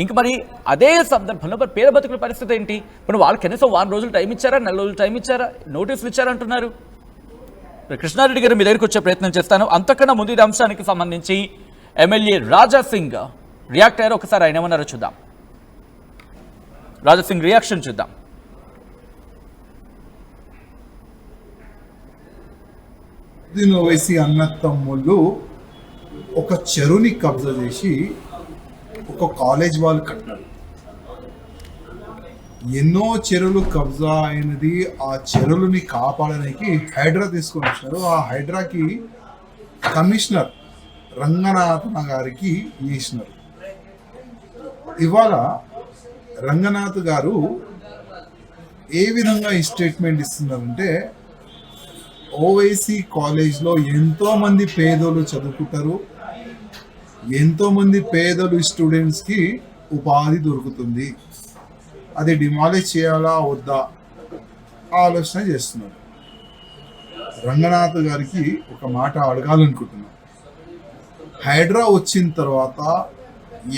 ఇంక మరి అదే సందర్భంలో మరి పేద బతుకుల పరిస్థితి ఏంటి? ఇప్పుడు వాళ్ళు కనీసం 1 రోజులు టైం ఇచ్చారా, 4 రోజులు టైం ఇచ్చారా, నోటీసులు ఇచ్చారంటున్నారు. కృష్ణారెడ్డి గారు మీ దగ్గరికి వచ్చే ప్రయత్నం చేస్తాను. అంతకన్నా ముందు ఈ అంశానికి సంబంధించి ఎమ్మెల్యే రాజాసింగ్ రియాక్ట్ అయ్యారు. ఒకసారి ఆయన ఏమన్నారో చూద్దాం. రాజాసింగ్ రియాక్షన్ చూద్దాం. ఓవైసీ అన్న తమ్ముళ్ళు ఒక చెరువుని కబ్జా చేసి ఒక కాలేజ్ వాళ్ళు కట్టారు. ఎన్నో చెరువులు కబ్జా అయినది. ఆ చెరువులని కాపాడడానికి హైడ్రా తీసుకొని వచ్చినారు. ఆ హైడ్రాకి కమిషనర్ రంగనాథన్ గారికి వేసినారు. ఇవాళ రంగనాథ్ గారు ఏ విధంగా ఈ స్టేట్మెంట్ ఇస్తున్నారంటే, ఓవైసీ కాలేజ్లో ఎంతోమంది పేదలు చదువుకుంటారు, ఎంతోమంది పేదలు స్టూడెంట్స్కి ఉపాధి దొరుకుతుంది. అది డిమాలిష్ చేయాలా వద్దా ఆలోచన చేస్తున్నారు. రంగనాథ్ గారికి ఒక మాట అడగాలనుకుంటున్నాను. హైడ్రా వచ్చిన తర్వాత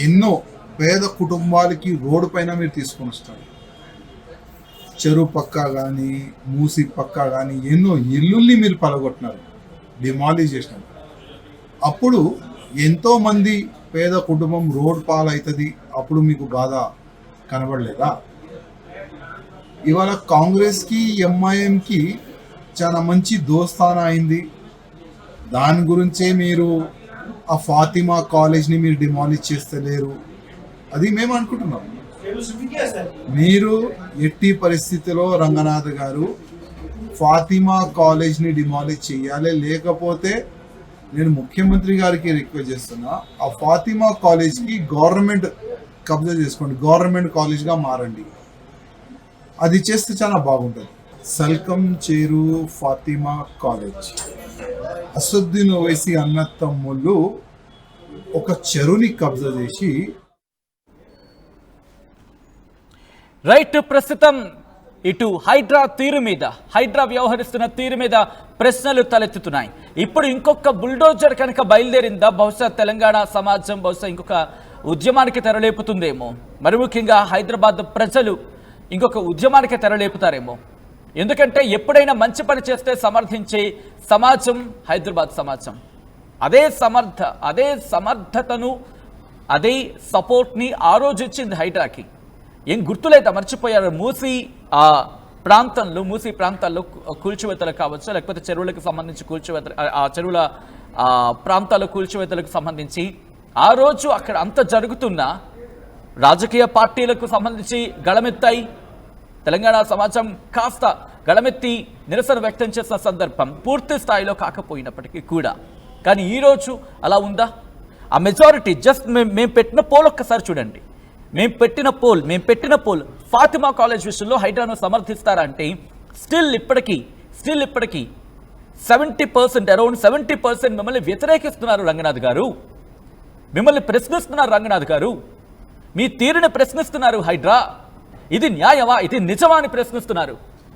ఎన్నో పేద కుటుంబాలకి రోడ్డు పైన మీరు తీసుకొని వస్తారు. చెరువు పక్క కానీ మూసి పక్క కానీ ఎన్నో ఇల్లుల్ని మీరు పలగొట్టినారు, డిమాలిష్ చేసినారు. అప్పుడు ఎంతోమంది పేద కుటుంబం రోడ్ పాలవుతుంది, అప్పుడు మీకు బాధ కనబడలేదా? ఇవాళ కాంగ్రెస్కి ఎంఐఎంకి చాలా మంచి దోస్తానా అయింది. దాని గురించే మీరు ఆ ఫాతిమా కాలేజ్ని మీరు డిమాలిష్ చేస్తలేరు, అది మేము అనుకుంటున్నాం. మీరు ఎట్టి పరిస్థితిలో రంగనాథ్ గారు ఫాతిమా కాలేజ్ని డిమాలిష్ చేయాలి. లేకపోతే నేను ముఖ్యమంత్రి గారికి రిక్వెస్ట్ చేస్తున్నా, ఆ ఫాతిమా కాలేజ్కి గవర్నమెంట్ కబ్జా చేసుకోండి, గవర్నమెంట్ కాలేజ్గా మారండి. అది చేస్తే చాలా బాగుంటుంది. సల్కం చేరు ఫాతిమా కాలేజ్, అసదుద్దీన్ ఓవైసీ అన్న తమ్ముళ్ళు ఒక చెరువుని కబ్జా చేసి రైట్. ప్రస్తుతం ఇటు హైడ్రా తీరు మీద, హైడ్రా వ్యవహరిస్తున్న తీరు మీద ప్రశ్నలు తలెత్తుతున్నాయి. ఇప్పుడు ఇంకొక బుల్డోజర్ కనుక బయలుదేరిందా, బహుశా తెలంగాణ సమాజం బహుశా ఇంకొక ఉద్యమానికి తెరలేపుతుందేమో. మరి ముఖ్యంగా హైదరాబాద్ ప్రజలు ఇంకొక ఉద్యమానికి తెరలేపుతారేమో. ఎందుకంటే ఎప్పుడైనా మంచి పని చేస్తే సమర్థించే సమాజం హైదరాబాద్ సమాజం. అదే సమర్థతను, అదే సపోర్ట్ని ఆ రోజు ఇచ్చింది హైడ్రాకి. ఏం గుర్తులేదా, మర్చిపోయారు? మూసీ ప్రాంతాల్లో కూల్చివేతలకు కావచ్చు, లేకపోతే చెరువులకు సంబంధించి ఆ చెరువుల ప్రాంతాల్లో కూల్చివేతలకు సంబంధించి ఆ రోజు అక్కడ అంత జరుగుతున్నా రాజకీయ పార్టీలకు సంబంధించి గళమెత్తాయి. తెలంగాణ సమాజం కాస్త గళమెత్తి నిరసన వ్యక్తం చేసిన సందర్భం పూర్తి స్థాయిలో కాకపోయినప్పటికీ కూడా. కానీ ఈరోజు అలా ఉందా? ఆ మెజారిటీ జస్ట్ మేము పెట్టిన పోల్ ఒక్కసారి చూడండి. మేము పెట్టిన పోల్ ఫాతిమా కాలేజ్ విషయంలో హైడ్రాను సమర్థిస్తారా అంటే స్టిల్ ఇప్పటికీ 70%, అరౌండ్ 70% మిమ్మల్ని వ్యతిరేకిస్తున్నారు రంగనాథ్ గారు, మిమ్మల్ని ప్రశ్నిస్తున్నారు రంగనాథ్ గారు, మీ తీరుని ప్రశ్నిస్తున్నారు హైడ్రా. ఇది న్యాయమా, ఇది నిజమా అని ప్రశ్నిస్తున్నారు.